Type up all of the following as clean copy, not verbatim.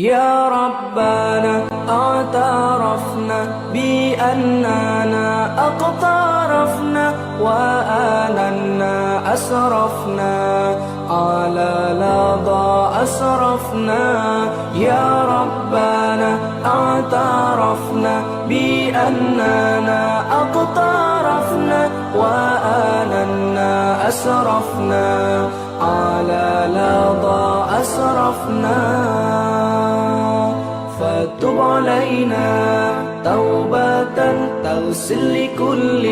يا ربنا اعترفنا بأننا أقترفنا وآننا أسرفنا على لظى أسرفنا. يا ربنا اعترفنا بأننا أقترفنا وآننا أسرفنا على لظى أسرفنا. فتب علينا توبة تغسل لكل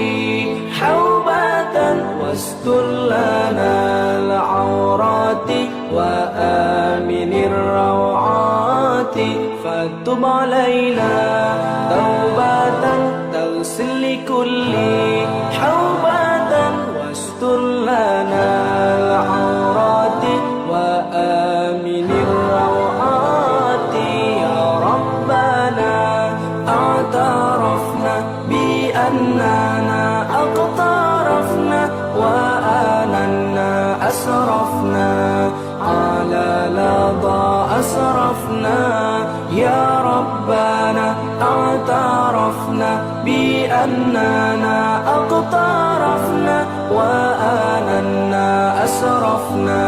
حوبة واستر لنا العورات وآمن الروعات. فتب علينا توبة تغسل لكل حوبة واستر لنا العورات وآمن الروعات. يا ربنا اعترفنا بأننا أقترفنا وآننا أسرفنا على لظى أسرفنا. يا ربنا اعترفنا بأننا أقترفنا وآننا أسرفنا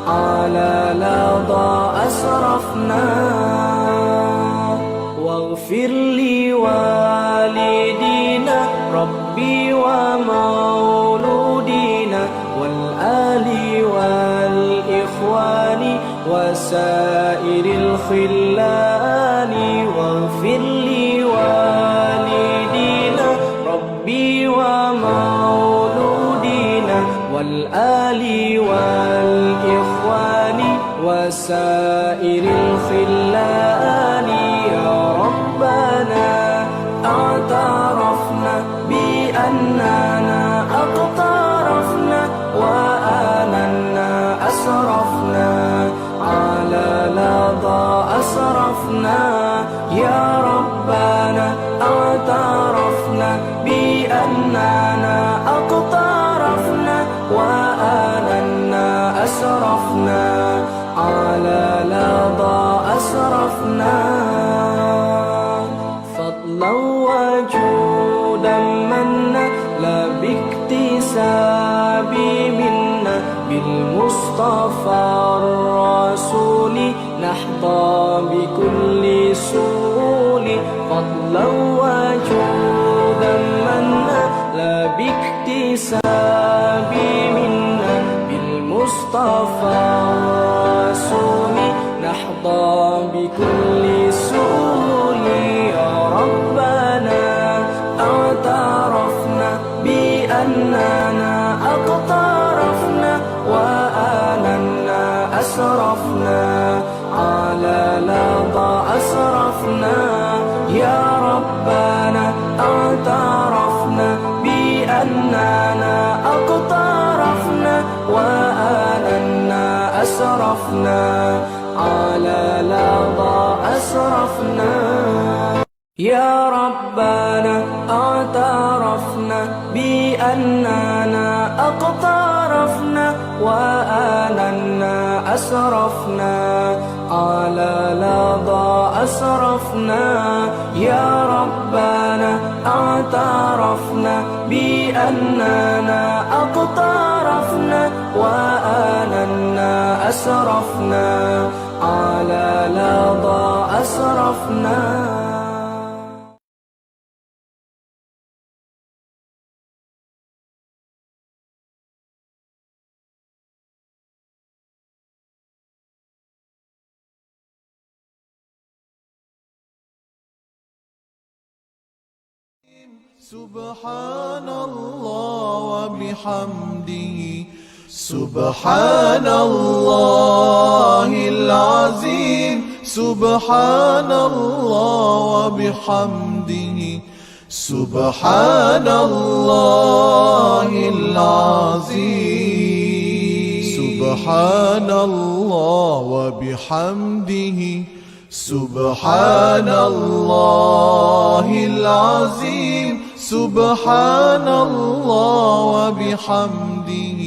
على لظى أسرفنا. واغفر لوالدينا ربي ومولودينا والآل والإخوان وسائر الخلان. واغفر لوالدينا ربي ومولودينا والآل والإخوان وسائر الخلان. يا ربنا اعترفنا بأننا أقترفنا وآننا أسرفنا على لظى أسرفنا. يا ربنا اعترفنا بأننا أقترفنا وآننا أسرفنا على لظى أسرفنا. فضلا وجودا منا لا باكتساب منا بالمصطفى الرسول نحظى بكل سهول. فضلا وجودا منا لا باكتساب منا بالمصطفى الرسول نحظى بكل سهول. يا ربنا اعترفنا بأننا أقترفنا وآننا أسرفنا على لظى أسرفنا. يا ربنا اعترفنا بأننا أقترفنا وآننا أسرفنا على لظى أسرفنا. يا ربنا اعترفنا بأننا أقترفنا وآننا أسرفنا على لظى أسرفنا. يا ربنا اعترفنا بأننا أقترفنا وآننا أسرفنا على لظى أسرفنا. سبحان الله وبحمده سبحان الله العظيم. سبحان الله وبحمده سبحان الله العظيم. سبحان الله وبحمده سبحان الله العظيم. سبحان الله وبحمده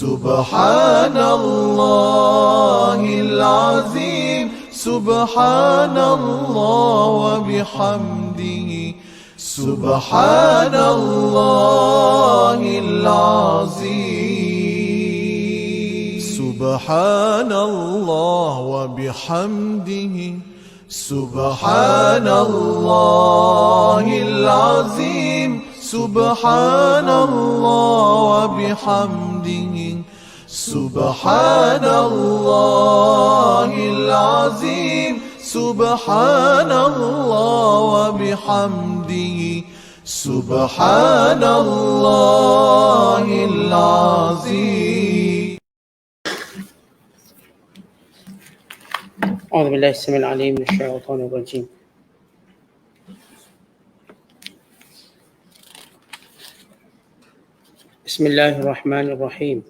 سبحان الله العظيم. سبحان الله وبحمده سبحان الله العظيم سبحان الله وبحمده سبحان الله العظيم سبحان الله وبحمده سبحان الله العظيم سبحان الله وبحمده سبحان الله العظيم. أعوذ بالله السميع العليم من الشيطان الرجيم. بسم الله الرحمن الرحيم.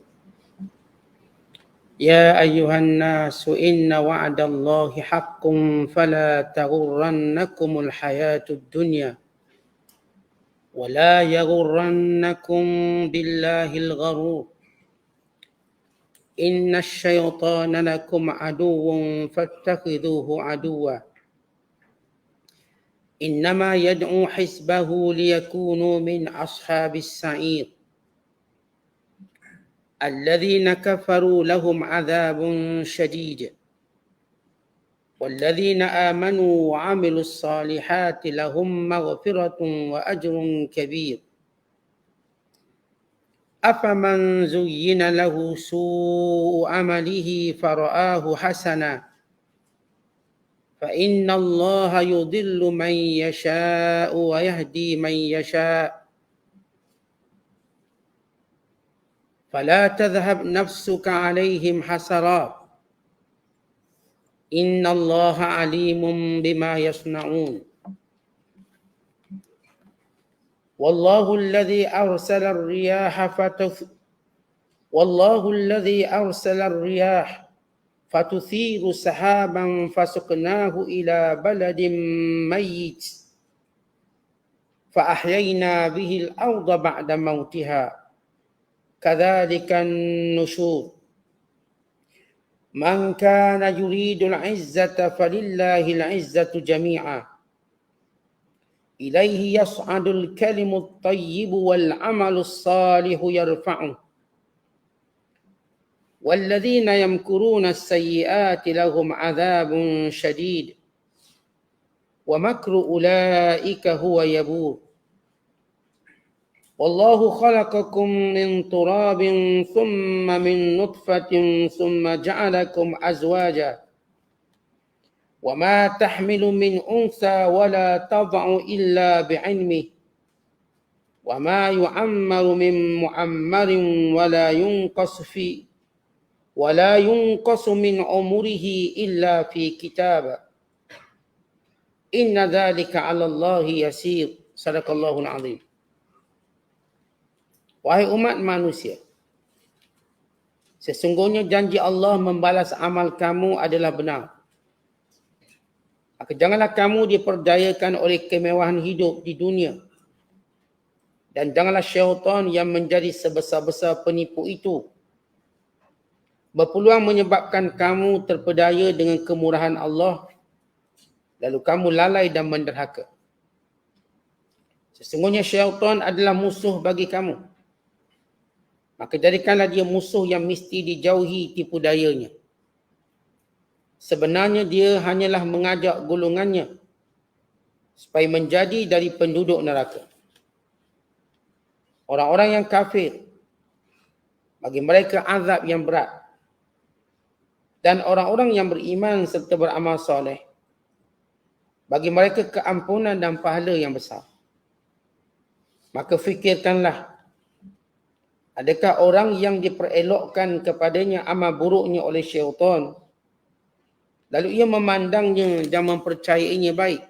يا أيها الناس إن وعد الله حق فلا تغرنكم الحياة الدنيا ولا يغرنكم بالله الغرور إن الشيطان لكم عدو فاتخذوه عدوا إنما يدعو حزبه ليكونوا من أصحاب السعير الذين كفروا لهم عذاب شديد والذين آمنوا وعملوا الصالحات لهم مغفرة وأجر كبير أفمن زين له سوء عمله فرآه حسنا فإن الله يضل من يشاء ويهدي من يشاء فلا تذهب نفسك عليهم حسرات إن الله عليم بما يصنعون والله الذي أرسل الرياح فتثير سحابا فسقناه إلى بلد ميت فأحيينا به الأرض بعد موتها كذلك النشور من كان يريد العزة فلله العزة جميعا إليه يصعد الكلم الطيب والعمل الصالح يرفعه والذين يمكرون السيئات لهم عذاب شديد ومكر أولئك هو يبور والله خلقكم من تراب ثم من نطفة ثم جعلكم أزواجا وما تحمل من أنثى ولا تضع إلا بعلمه وما يعمر من معمر ولا ينقص من عمره إلا في كتاب إن ذلك على الله يسير. صدق الله العظيم. Wahai umat manusia, sesungguhnya janji Allah membalas amal kamu adalah benar. Maka janganlah kamu diperdayakan oleh kemewahan hidup di dunia. Dan janganlah syaitan yang menjadi sebesar-besar penipu itu berpeluang menyebabkan kamu terpedaya dengan kemurahan Allah, lalu kamu lalai dan menderhaka. Sesungguhnya syaitan adalah musuh bagi kamu. Maka jadikanlah dia musuh yang mesti dijauhi tipu dayanya. Sebenarnya dia hanyalah mengajak golongannya supaya menjadi dari penduduk neraka. Orang-orang yang kafir, bagi mereka azab yang berat. Dan orang-orang yang beriman serta beramal soleh, bagi mereka keampunan dan pahala yang besar. Maka fikirkanlah, adakah orang yang diperelokkan kepadanya amal buruknya oleh syaitan, lalu ia memandangnya dan mempercayainya baik,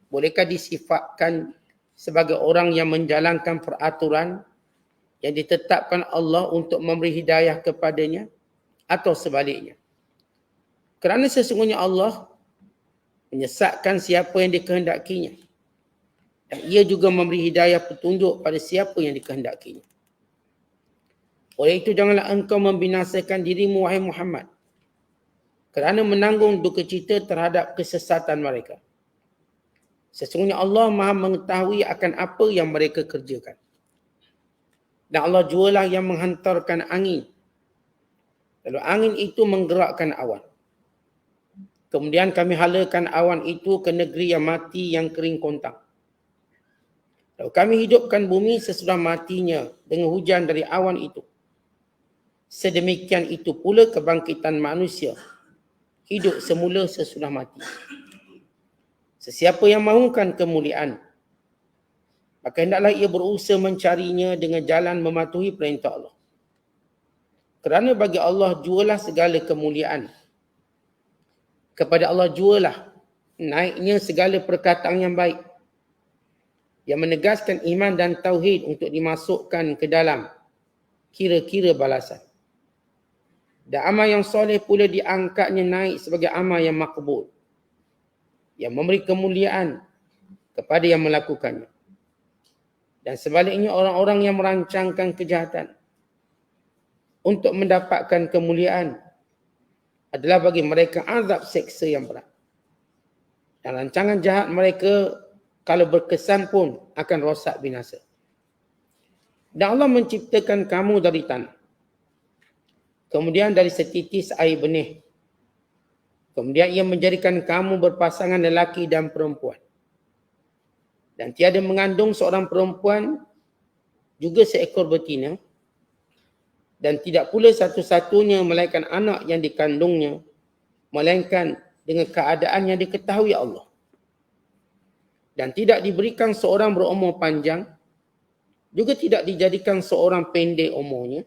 bolehkah disifatkan sebagai orang yang menjalankan peraturan yang ditetapkan Allah untuk memberi hidayah kepadanya, atau sebaliknya? Kerana sesungguhnya Allah menyesatkan siapa yang dikehendakinya, dan ia juga memberi hidayah petunjuk pada siapa yang dikehendakinya. Oleh itu janganlah engkau membinasakan dirimu wahai Muhammad, kerana menanggung duka cita terhadap kesesatan mereka. Sesungguhnya Allah Maha mengetahui akan apa yang mereka kerjakan. Dan Allah jualah yang menghantarkan angin. Lalu angin itu menggerakkan awan. Kemudian kami halakan awan itu ke negeri yang mati yang kering kontang. Lalu kami hidupkan bumi sesudah matinya dengan hujan dari awan itu. Sedemikian itu pula kebangkitan manusia. Hidup semula sesudah mati. Sesiapa yang mahukan kemuliaan, maka hendaklah ia berusaha mencarinya dengan jalan mematuhi perintah Allah. Kerana bagi Allah jualah segala kemuliaan. Kepada Allah jualah naiknya segala perkataan yang baik, yang menegaskan iman dan tauhid untuk dimasukkan ke dalam kira-kira balasan. Dan amal yang soleh pula diangkatnya naik sebagai amal yang makbul, yang memberi kemuliaan kepada yang melakukannya. Dan sebaliknya orang-orang yang merancangkan kejahatan untuk mendapatkan kemuliaan adalah bagi mereka azab seksa yang berat. Dan rancangan jahat mereka kalau berkesan pun akan rosak binasa. Dan Allah menciptakan kamu dari tanah, kemudian dari setitis air benih. Kemudian ia menjadikan kamu berpasangan lelaki dan perempuan. Dan tiada mengandung seorang perempuan, juga seekor betina. Dan tidak pula satu-satunya melainkan anak yang dikandungnya, melainkan dengan keadaan yang diketahui Allah. Dan tidak diberikan seorang berumur panjang, juga tidak dijadikan seorang pendek umurnya,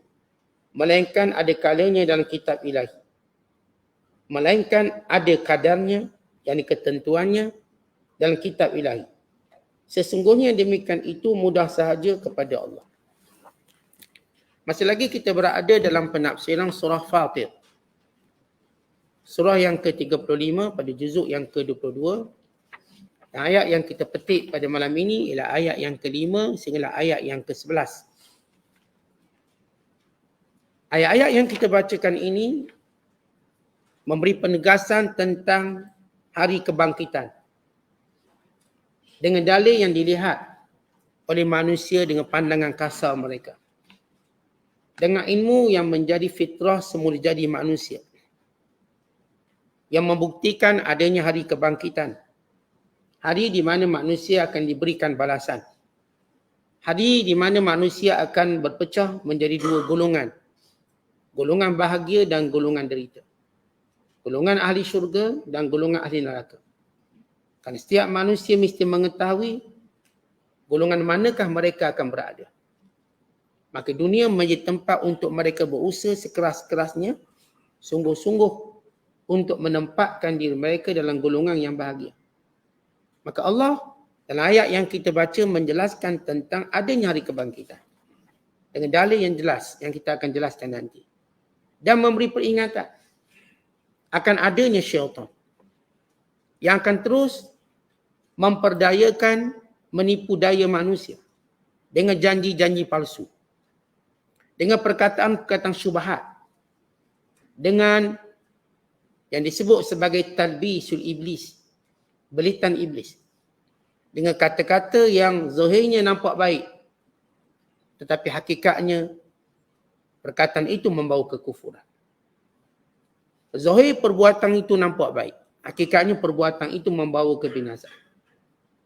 melainkan ada kalanya dalam kitab ilahi. Melainkan ada kadarnya, yakni ketentuannya dalam kitab ilahi. Sesungguhnya demikian itu mudah sahaja kepada Allah. Masih lagi kita berada dalam penafsiran surah Fatir. Surah yang ke-35 pada juzuk yang ke-22. Ayat yang kita petik pada malam ini ialah ayat yang ke-5 sehinggalah ayat yang ke-11. Ayat-ayat yang kita bacakan ini memberi penegasan tentang hari kebangkitan dengan dalil yang dilihat oleh manusia dengan pandangan kasar mereka, dengan ilmu yang menjadi fitrah semula jadi manusia, yang membuktikan adanya hari kebangkitan, hari di mana manusia akan diberikan balasan, hari di mana manusia akan berpecah menjadi dua golongan, golongan bahagia dan golongan derita, golongan ahli syurga dan golongan ahli neraka. Kerana setiap manusia mesti mengetahui golongan manakah mereka akan berada. Maka dunia menjadi tempat untuk mereka berusaha sekeras-kerasnya, sungguh-sungguh untuk menempatkan diri mereka dalam golongan yang bahagia. Maka Allah dalam ayat yang kita baca menjelaskan tentang adanya hari kebangkitan dengan dalil yang jelas yang kita akan jelaskan nanti. Dan memberi peringatan akan adanya syaitan yang akan terus memperdayakan, menipu daya manusia dengan janji-janji palsu, dengan perkataan-perkataan syubhat, dengan yang disebut sebagai talbisul iblis, belitan iblis, dengan kata-kata yang zahirnya nampak baik tetapi hakikatnya perkataan itu membawa kekufuran. Zahir perbuatan itu nampak baik, hakikatnya perbuatan itu membawa kebinasaan.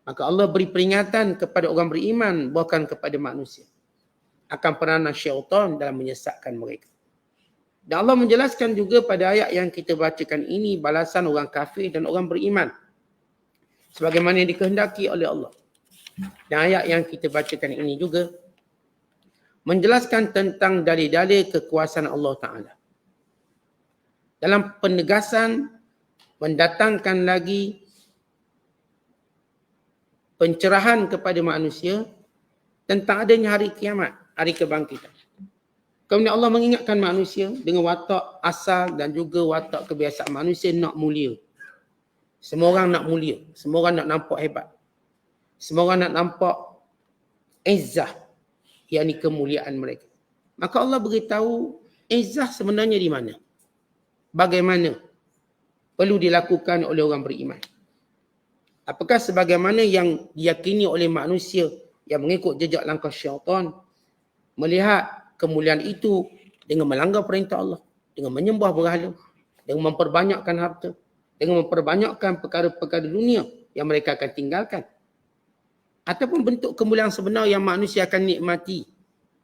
Maka Allah beri peringatan kepada orang beriman, bukan kepada manusia, akan peranan syaitan dalam menyesatkan mereka. Dan Allah menjelaskan juga pada ayat yang kita bacakan ini balasan orang kafir dan orang beriman sebagaimana yang dikehendaki oleh Allah. Dan ayat yang kita bacakan ini juga menjelaskan tentang dalil-dalil kekuasaan Allah Ta'ala dalam penegasan mendatangkan lagi pencerahan kepada manusia tentang adanya hari kiamat, hari kebangkitan. Kemudian Allah mengingatkan manusia dengan watak asal dan juga watak kebiasaan manusia nak mulia. Semua orang nak mulia, semua orang nak nampak hebat. Semua orang nak nampak izzah, yakni kemuliaan mereka. Maka Allah beritahu izzah sebenarnya di mana? Bagaimana? perlu dilakukan oleh orang beriman. Apakah sebagaimana yang diyakini oleh manusia yang mengikut jejak langkah syaitan, melihat kemuliaan itu dengan melanggar perintah Allah, dengan menyembah berhala, dengan memperbanyakkan harta, dengan memperbanyakkan perkara-perkara dunia yang mereka akan tinggalkan. Ataupun bentuk kemuliaan sebenar yang manusia akan nikmati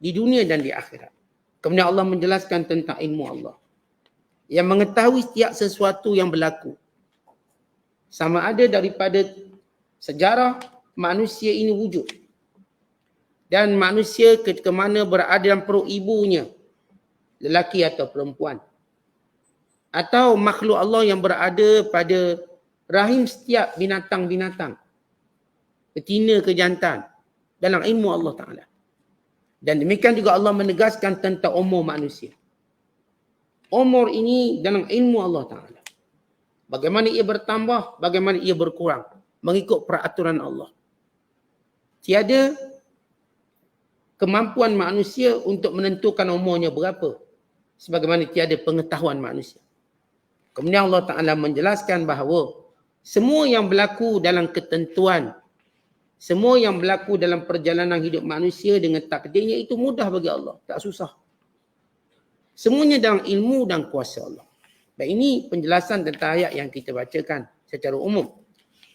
di dunia dan di akhirat. Kemudian Allah menjelaskan tentang ilmu Allah yang mengetahui setiap sesuatu yang berlaku. Sama ada daripada sejarah manusia ini wujud dan manusia ketika mana berada dalam perut ibunya, lelaki atau perempuan, atau makhluk Allah yang berada pada rahim setiap binatang-binatang, betina ke jantan, dalam ilmu Allah Ta'ala. Dan demikian juga Allah menegaskan tentang umur manusia. Umur ini dalam ilmu Allah Ta'ala. Bagaimana ia bertambah, bagaimana ia berkurang, mengikut peraturan Allah. Tiada kemampuan manusia untuk menentukan umurnya berapa, sebagaimana tiada pengetahuan manusia. Kemudian Allah Ta'ala menjelaskan bahawa semua yang berlaku dalam ketentuan, semua yang berlaku dalam perjalanan hidup manusia dengan takdirnya itu mudah bagi Allah, tak susah. Semuanya dalam ilmu dan kuasa Allah. Dan ini penjelasan tentang ayat yang kita bacakan secara umum.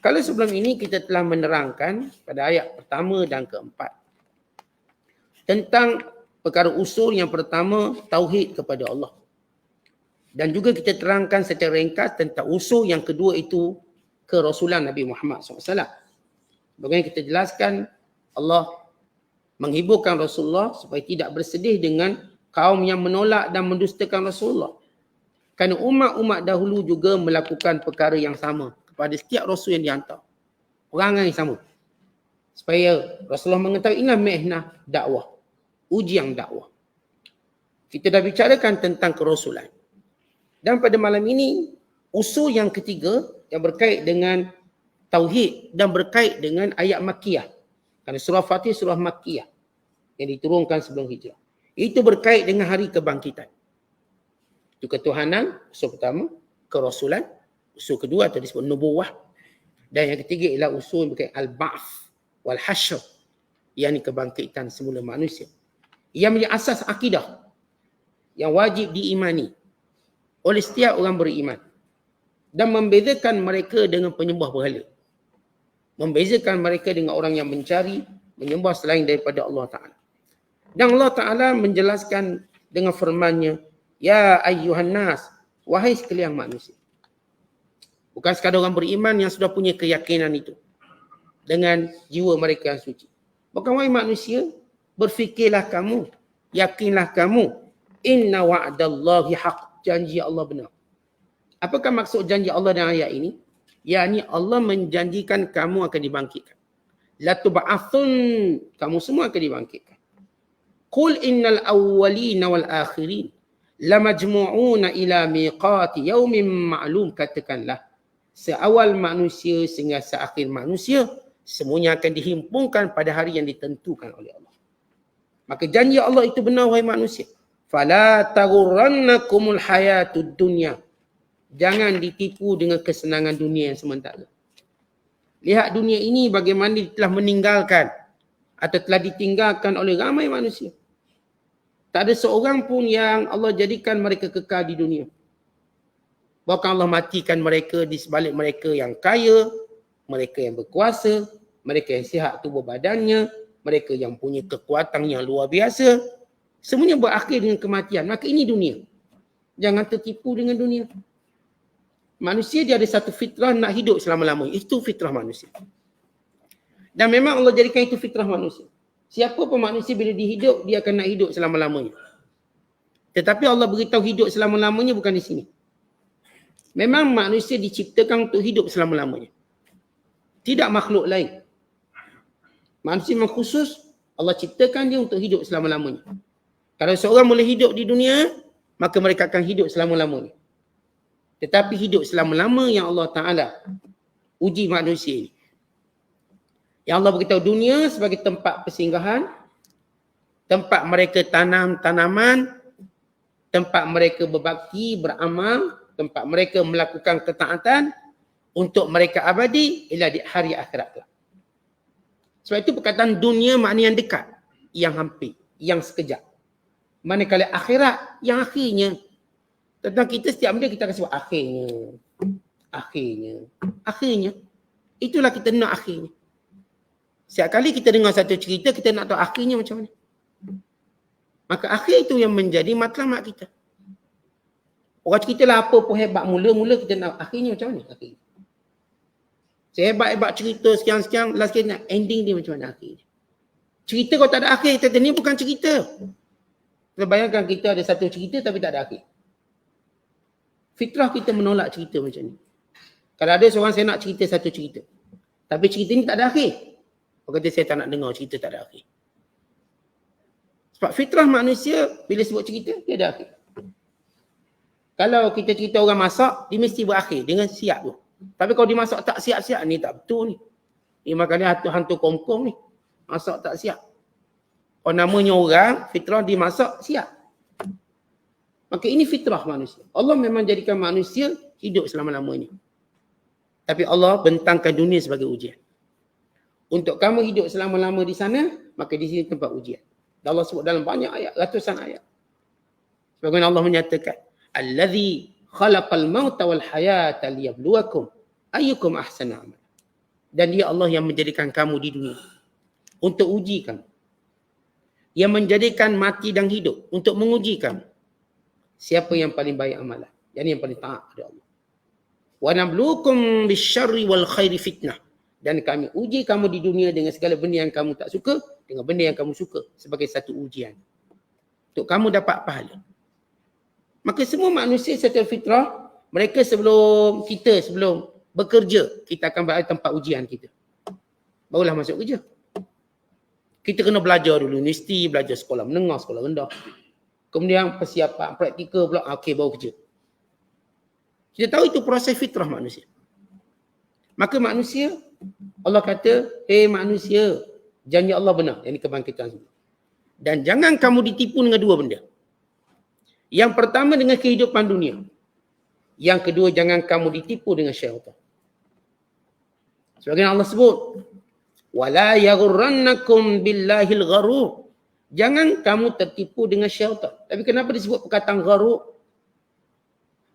Kalau sebelum ini kita telah menerangkan pada ayat pertama dan keempat tentang perkara usul yang pertama, tauhid kepada Allah. Dan juga kita terangkan secara ringkas tentang usul yang kedua itu kerasulan Nabi Muhammad SAW. Bagaimana kita jelaskan, Allah menghiburkan Rasulullah supaya tidak bersedih dengan kaum yang menolak dan mendustakan Rasulullah. Kerana umat-umat dahulu juga melakukan perkara yang sama kepada setiap Rasul yang dihantar. Perangai yang sama. Supaya Rasulullah mengetahui inilah mihnah dakwah. Ujian dakwah. Kita dah bicarakan tentang kerasulan. Dan pada malam ini, usul yang ketiga yang berkait dengan tauhid dan berkait dengan ayat Makkiyah. Kerana surah Fatih surah Makkiyah yang diturunkan sebelum hijrah. Itu berkait dengan hari kebangkitan. Itu ketuhanan, usul pertama, kerasulan, usul kedua atau disebut nubuwah. Dan yang ketiga ialah usul berkait al-ba'th wal hasyr, yakni kebangkitan semula manusia. Ia menjadi asas akidah yang wajib diimani oleh setiap orang beriman dan membezakan mereka dengan penyembah berhala. Membezakan mereka dengan orang yang mencari, menyembah selain daripada Allah Ta'ala. Dan Allah Ta'ala menjelaskan dengan firman-Nya, Ya ayyuhan nas, wahai sekalian manusia. Bukan sekadar orang beriman yang sudah punya keyakinan itu dengan jiwa mereka yang suci. Bukan wahai manusia, berfikirlah kamu, yakinlah kamu, inna wa'dallahi haq, janji Allah benar. Apakah maksud janji Allah dalam ayat ini? Yakni Allah menjanjikan kamu akan dibangkitkan. La tub'atsun, kamu semua akan dibangkitkan. Qul innal awwalina wal akhirin lamajmu'una ila miqati yaumin ma'lum, katakanlah seawal manusia sehingga seakhir manusia semuanya akan dihimpunkan pada hari yang ditentukan oleh Allah. Maka janji Allah itu benar wahai manusia. Fala taghurrannakumul hayatud dunya. Jangan ditipu dengan kesenangan dunia yang sementara. Lihat dunia ini bagaimana telah meninggalkan atau telah ditinggalkan oleh ramai manusia. Tak ada seorang pun yang Allah jadikan mereka kekal di dunia. Bahkan Allah matikan mereka di sebalik mereka yang kaya, mereka yang berkuasa, mereka yang sihat tubuh badannya, mereka yang punya kekuatan yang luar biasa. Semuanya berakhir dengan kematian. Maka ini dunia. Jangan tertipu dengan dunia. Manusia dia ada satu fitrah nak hidup selama-lamanya. Itu fitrah manusia. Dan memang Allah jadikan itu fitrah manusia. Siapa pun manusia bila dihidup, dia akan nak hidup selama-lamanya. Tetapi Allah beritahu hidup selama-lamanya bukan di sini. Memang manusia diciptakan untuk hidup selama-lamanya. Tidak makhluk lain. Manusia memang khusus, Allah ciptakan dia untuk hidup selama-lamanya. Kalau seorang boleh hidup di dunia, maka mereka akan hidup selama-lamanya. Tetapi hidup selama-lama yang Allah Ta'ala uji manusia ini. Yang Allah beritahu dunia sebagai tempat persinggahan, tempat mereka tanam tanaman, tempat mereka berbakti, beramal, tempat mereka melakukan ketaatan untuk mereka abadi ialah di hari akhirat kelak. Sebab itu perkataan dunia makna yang dekat, yang hampir, yang sekejap. Manakala akhirat yang akhirnya. Tentang kita setiap benda kita akan sebut akhirnya. Itulah kita nak akhirnya. Setiap kali kita dengar satu cerita, kita nak tahu akhirnya macam mana. Maka akhir itu yang menjadi matlamat kita. Orang cerita lah apa pun hebat, mula-mula kita nak akhirnya macam mana akhir. Sehebat-hebat cerita sekian-sekian, last sekali nak ending dia macam mana akhir. Cerita kalau tak ada akhir, kita ni bukan cerita. Kita bayangkan kita ada satu cerita tapi tak ada akhir. Fitrah kita menolak cerita macam ni. Kalau ada seorang saya nak cerita satu cerita, tapi cerita ni tak ada akhir, orang kata saya tak nak dengar cerita tak ada akhir. Sebab fitrah manusia bila sebut cerita, dia ada akhir. Kalau kita cerita orang masak, dia mesti berakhir dengan siap tu. Tapi kalau dia masak tak siap-siap, ni tak betul ni. Ni makanya hantu kongkong ni. Masak tak siap. Kalau namanya orang, fitrah dia masak siap. Maka ini fitrah manusia. Allah memang jadikan manusia hidup selama-lamanya. Tapi Allah bentangkan dunia sebagai ujian. Untuk kamu hidup selama-lama di sana, maka di sini tempat ujian. Dan Allah sebut dalam banyak ayat, ratusan ayat. Sebagaimana Allah menyatakan, Allazi khalaqal mauta wal hayata liyabluwakum ayyukum ahsanu amala. Dan dia Allah yang menjadikan kamu di dunia untuk uji kamu. Yang menjadikan mati dan hidup untuk menguji kamu. Siapa yang paling baik amalan? Yang paling taat kepada Allah. Wa nabluukum bisyarri wal khairi fitnah. Dan kami uji kamu di dunia dengan segala benda yang kamu tak suka, dengan benda yang kamu suka sebagai satu ujian. Untuk kamu dapat pahala. Maka semua manusia secara fitrah, mereka sebelum bekerja, kita akan berada tempat ujian kita. Barulah masuk kerja. Kita kena belajar dulu, universiti, belajar sekolah menengah, sekolah rendah. Kemudian persiapan, praktikal pula, okey baru kerja. Kita tahu itu proses fitrah manusia. Maka manusia, Allah kata, manusia, janji Allah benar, yang ini kebangkitan. Dan jangan kamu ditipu dengan dua benda. Yang pertama dengan kehidupan dunia. Yang kedua, jangan kamu ditipu dengan syaitan. Sebagaimana Allah sebut, wala yaghurrannakum billahil gharur. Jangan kamu tertipu dengan syaitan. Tapi kenapa disebut perkataan gharur?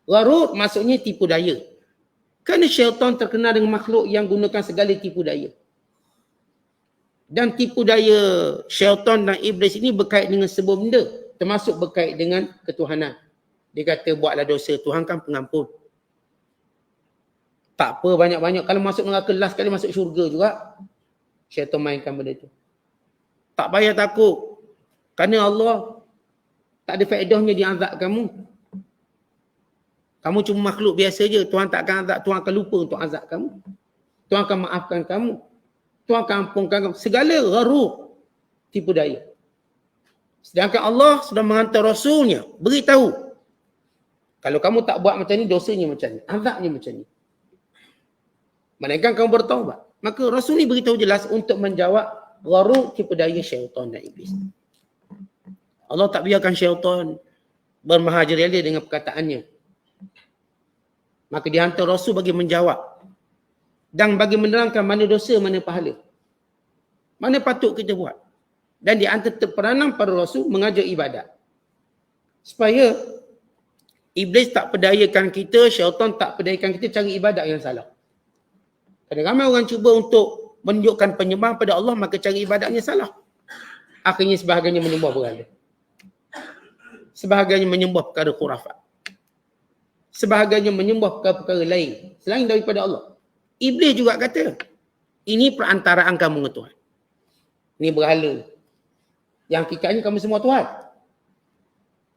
Gharur maksudnya tipu daya. Kerana syaitan terkenal dengan makhluk yang gunakan segala tipu daya. Dan tipu daya syaitan dan iblis ini berkait dengan sebuah benda. Termasuk berkait dengan ketuhanan. Dia kata buatlah dosa, Tuhan kan pengampun. Tak apa banyak-banyak. Kalau masuk neraka last kali masuk syurga juga. Syaitan mainkan benda tu. Tak payah takut. Kerana Allah tak ada faedahnya dia azab kamu. Kamu cuma makhluk biasa je. Tuhan tak akan azab. Tuhan akan lupa untuk azab kamu. Tuhan akan maafkan kamu. Tuhan akan ampunkan kamu. Segala gharur. Tipu daya. Sedangkan Allah sudah menghantar Rasulnya. Beritahu. Kalau kamu tak buat macam ni, dosanya macam ni. Azabnya macam ni. Melainkan kamu bertaubat. Maka Rasul ni beritahu jelas untuk menjawab gharur tipu daya syaitan dan iblis. Allah tak biarkan syaitan bermahajarilya dengan perkataannya. Maka dihantar Rasul bagi menjawab. Dan bagi menerangkan mana dosa, mana pahala. Mana patut kita buat. Dan di antara peranan para Rasul mengajar ibadat. Supaya iblis tak pedayakan kita, syaitan tak pedayakan kita cari ibadat yang salah. Kadang ramai orang cuba untuk menunjukkan penyembah pada Allah, maka cari ibadatnya salah. Akhirnya sebahagiannya menyembah berhala. Sebahagiannya menyembah perkara khurafat. Sebahagiannya menyembah perkara-perkara lain selain daripada Allah. Iblis juga kata, ini perantaraan kamu dengan Tuhan. Ini berhala. Yang hakikatnya kamu semua Tuhan.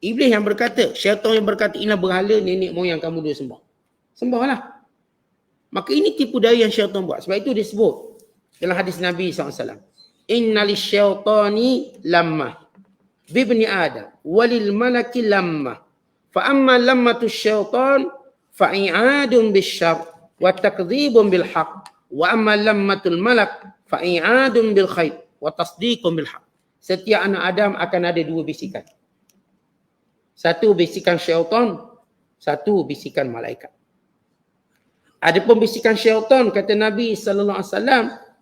Iblis yang berkata, syaitan yang berkata, inilah berhala nenek moyang kamu dulu sembah. Sembahlah. Maka ini tipu daya yang syaitan buat. Sebab itu disebut dalam hadis Nabi SAW. Innali syaitani lamma bibni Adam walil malaki lamma. Fa amma lammatu syaitan fa'i'adun bisyar wa takdzibun bil haq. Wa amma lammatul malak fa'i'adun bil khair wa tasdiqun bil haq. Setiap anak Adam akan ada dua bisikan. Satu bisikan syaitan Satu, bisikan malaikat. Adapun bisikan syaitan, kata Nabi SAW,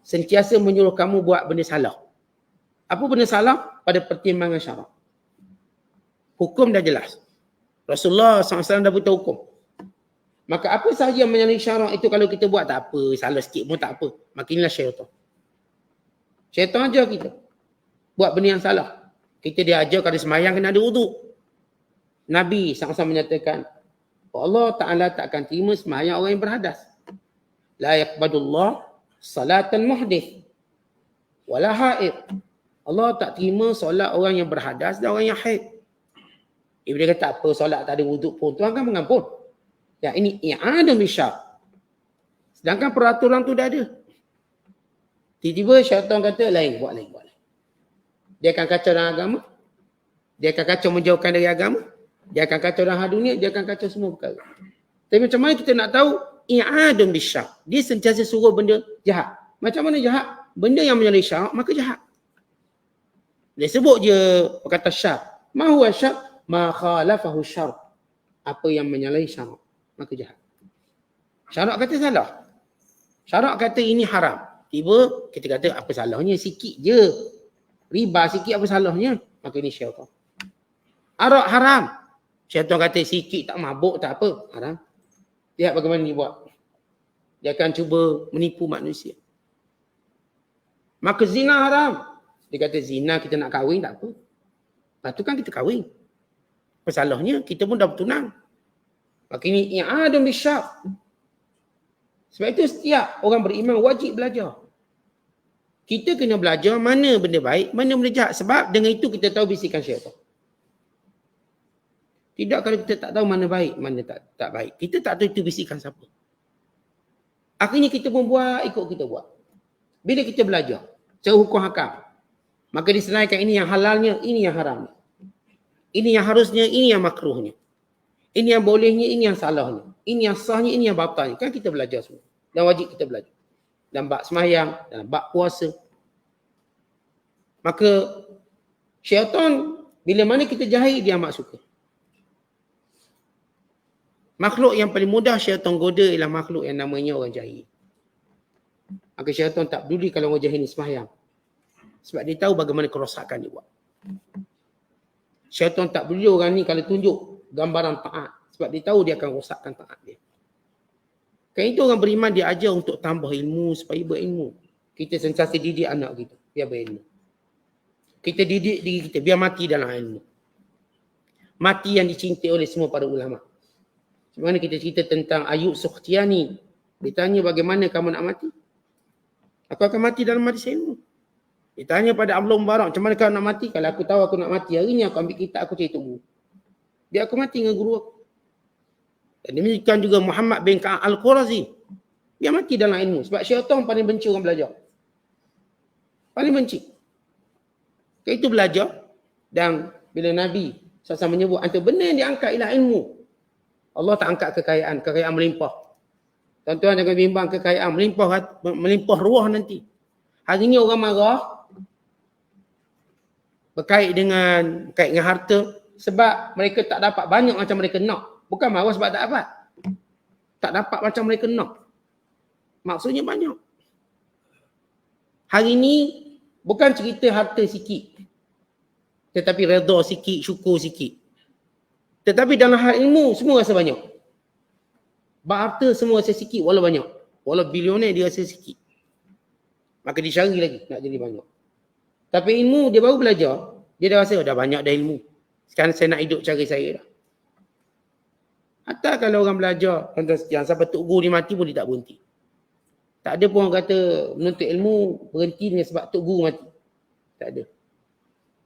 sentiasa menyuruh kamu buat benda salah. Apa benda salah? Pada pertimbangan syarak. Hukum dah jelas. Rasulullah SAW dah beritahu hukum. Maka apa sahaja yang menyalahi syarak itu kalau kita buat tak apa, salah sikit pun tak apa. Maka inilah syaitan. Syaitan ajar kita buat benda yang salah. Kita diajar kalau semayang kena ada wuduk. Nabi SAW menyatakan, Allah Ta'ala tak akan terima semayang orang yang berhadas. La yaqbadullah salatan muhdith wala haid. Allah tak terima solat orang yang berhadas dan orang yang haid. Dia kata apa, solat tak ada wuduk pun Tuhan kan mengampun. Ya, ini i'adah misyak. Sedangkan peraturan tu dah ada. Tiba-tiba syaitan kata lain, buat lain. Dia akan kacau dalam agama. Dia akan kacau menjauhkan dari agama. Dia akan kacau dalam dunia, dia akan kacau semua perkara. Tapi macam mana kita nak tahu i'adah misyak? Dia sentiasa suruh benda jahat. Macam mana jahat? Benda yang menyalahi syarak maka jahat. Dia sebut je perkata syarak. Ma huwa syarak? Ma khalafahu syarak. Apa yang menyalahi syarak maka jahat. Syarak kata salah. Syarak kata ini haram. Tiba kita kata apa salahnya, sikit je. Riba sikit apa salahnya? Maka ini syaitan. Arak haram. Syaitan kata sikit tak mabuk tak apa. Haram. Lihat bagaimana dia buat. Dia akan cuba menipu manusia. Maka zina haram. Dia kata zina kita nak kahwin tak apa. Lepas tu kan kita kahwin. Masalahnya kita pun dah bertunang. Maka ini i'adah misyak. Sebab itu setiap orang beriman wajib belajar. Kita kena belajar mana benda baik, mana benda jahat. Sebab dengan itu kita tahu bisikan syaitan. Tidak kalau kita tak tahu mana baik, mana tak baik. Kita tak tahu itu bisikan siapa. Akhirnya kita pun buat, ikut kita buat. Bila kita belajar, cara hukum hakam, maka disenaikan ini yang halalnya, ini yang haramnya. Ini yang harusnya, ini yang makruhnya. Ini yang bolehnya, ini yang salahnya. Ini yang sahnya, ini yang batalnya. Kan kita belajar semua. Dan wajib kita belajar. Dalam bab semayang, dalam bab puasa. Maka syaitan, bila mana kita jahil, dia amat suka. Makhluk yang paling mudah syaitan goda ialah makhluk yang namanya orang jahil. Maka syaitan tak peduli kalau orang jahil ni semayang. Sebab dia tahu bagaimana kerosakan dia buat. Syaitan tak peduli orang ni kalau tunjuk gambaran taat. Sebab dia tahu dia akan rosakkan taat dia. Kan itu orang beriman dia ajar untuk tambah ilmu supaya berilmu. Kita sentiasa didik anak kita biar berilmu. Kita didik diri kita biar mati dalam ilmu. Mati yang dicintai oleh semua para ulama. Sebagaimana kita cerita tentang Ayub Sukhtiani. Dia tanya bagaimana kamu nak mati? Aku akan mati dalam majlis ilmu. Dia tanya pada Abdullah Mubarak, macam mana kau nak mati? Kalau aku tahu aku nak mati hari ni, aku ambil kitab, aku cari guru. Dia aku mati dengan guru aku. Dan demikian juga Muhammad bin Ka'ab Al-Qurazi. Dia mati dalam ilmu. Sebab syaitan paling benci orang belajar. Paling benci. Itu belajar. Dan bila Nabi SAW menyebut antara benda yang diangkat ialah ilmu. Allah tak angkat kekayaan. Kekayaan melimpah. Tuan-tuan jangan bimbang kekayaan. Melimpah ruah nanti. Hari ni orang marah. Berkait dengan harta. Sebab mereka tak dapat banyak macam mereka nak. Bukan marah sebab tak dapat. Tak dapat macam mereka nak. Maksudnya banyak. Hari ni bukan cerita harta sikit. Tetapi redha sikit, syukur sikit. Tetapi dalam hal ilmu, semua rasa banyak. Bab harta semua rasa sikit walau banyak. Walau bilioner dia rasa sikit. Maka dia cari lagi nak jadi banyak. Tapi ilmu dia baru belajar. Dia dah rasa dah banyak dah ilmu. Sekarang saya nak hidup cara saya dah. Hatta kalau orang belajar, yang sampai Tok Guru dia mati pun dia tak berhenti. Tak ada pun orang kata menuntut ilmu berhenti dengan sebab Tok Guru mati. Tak ada.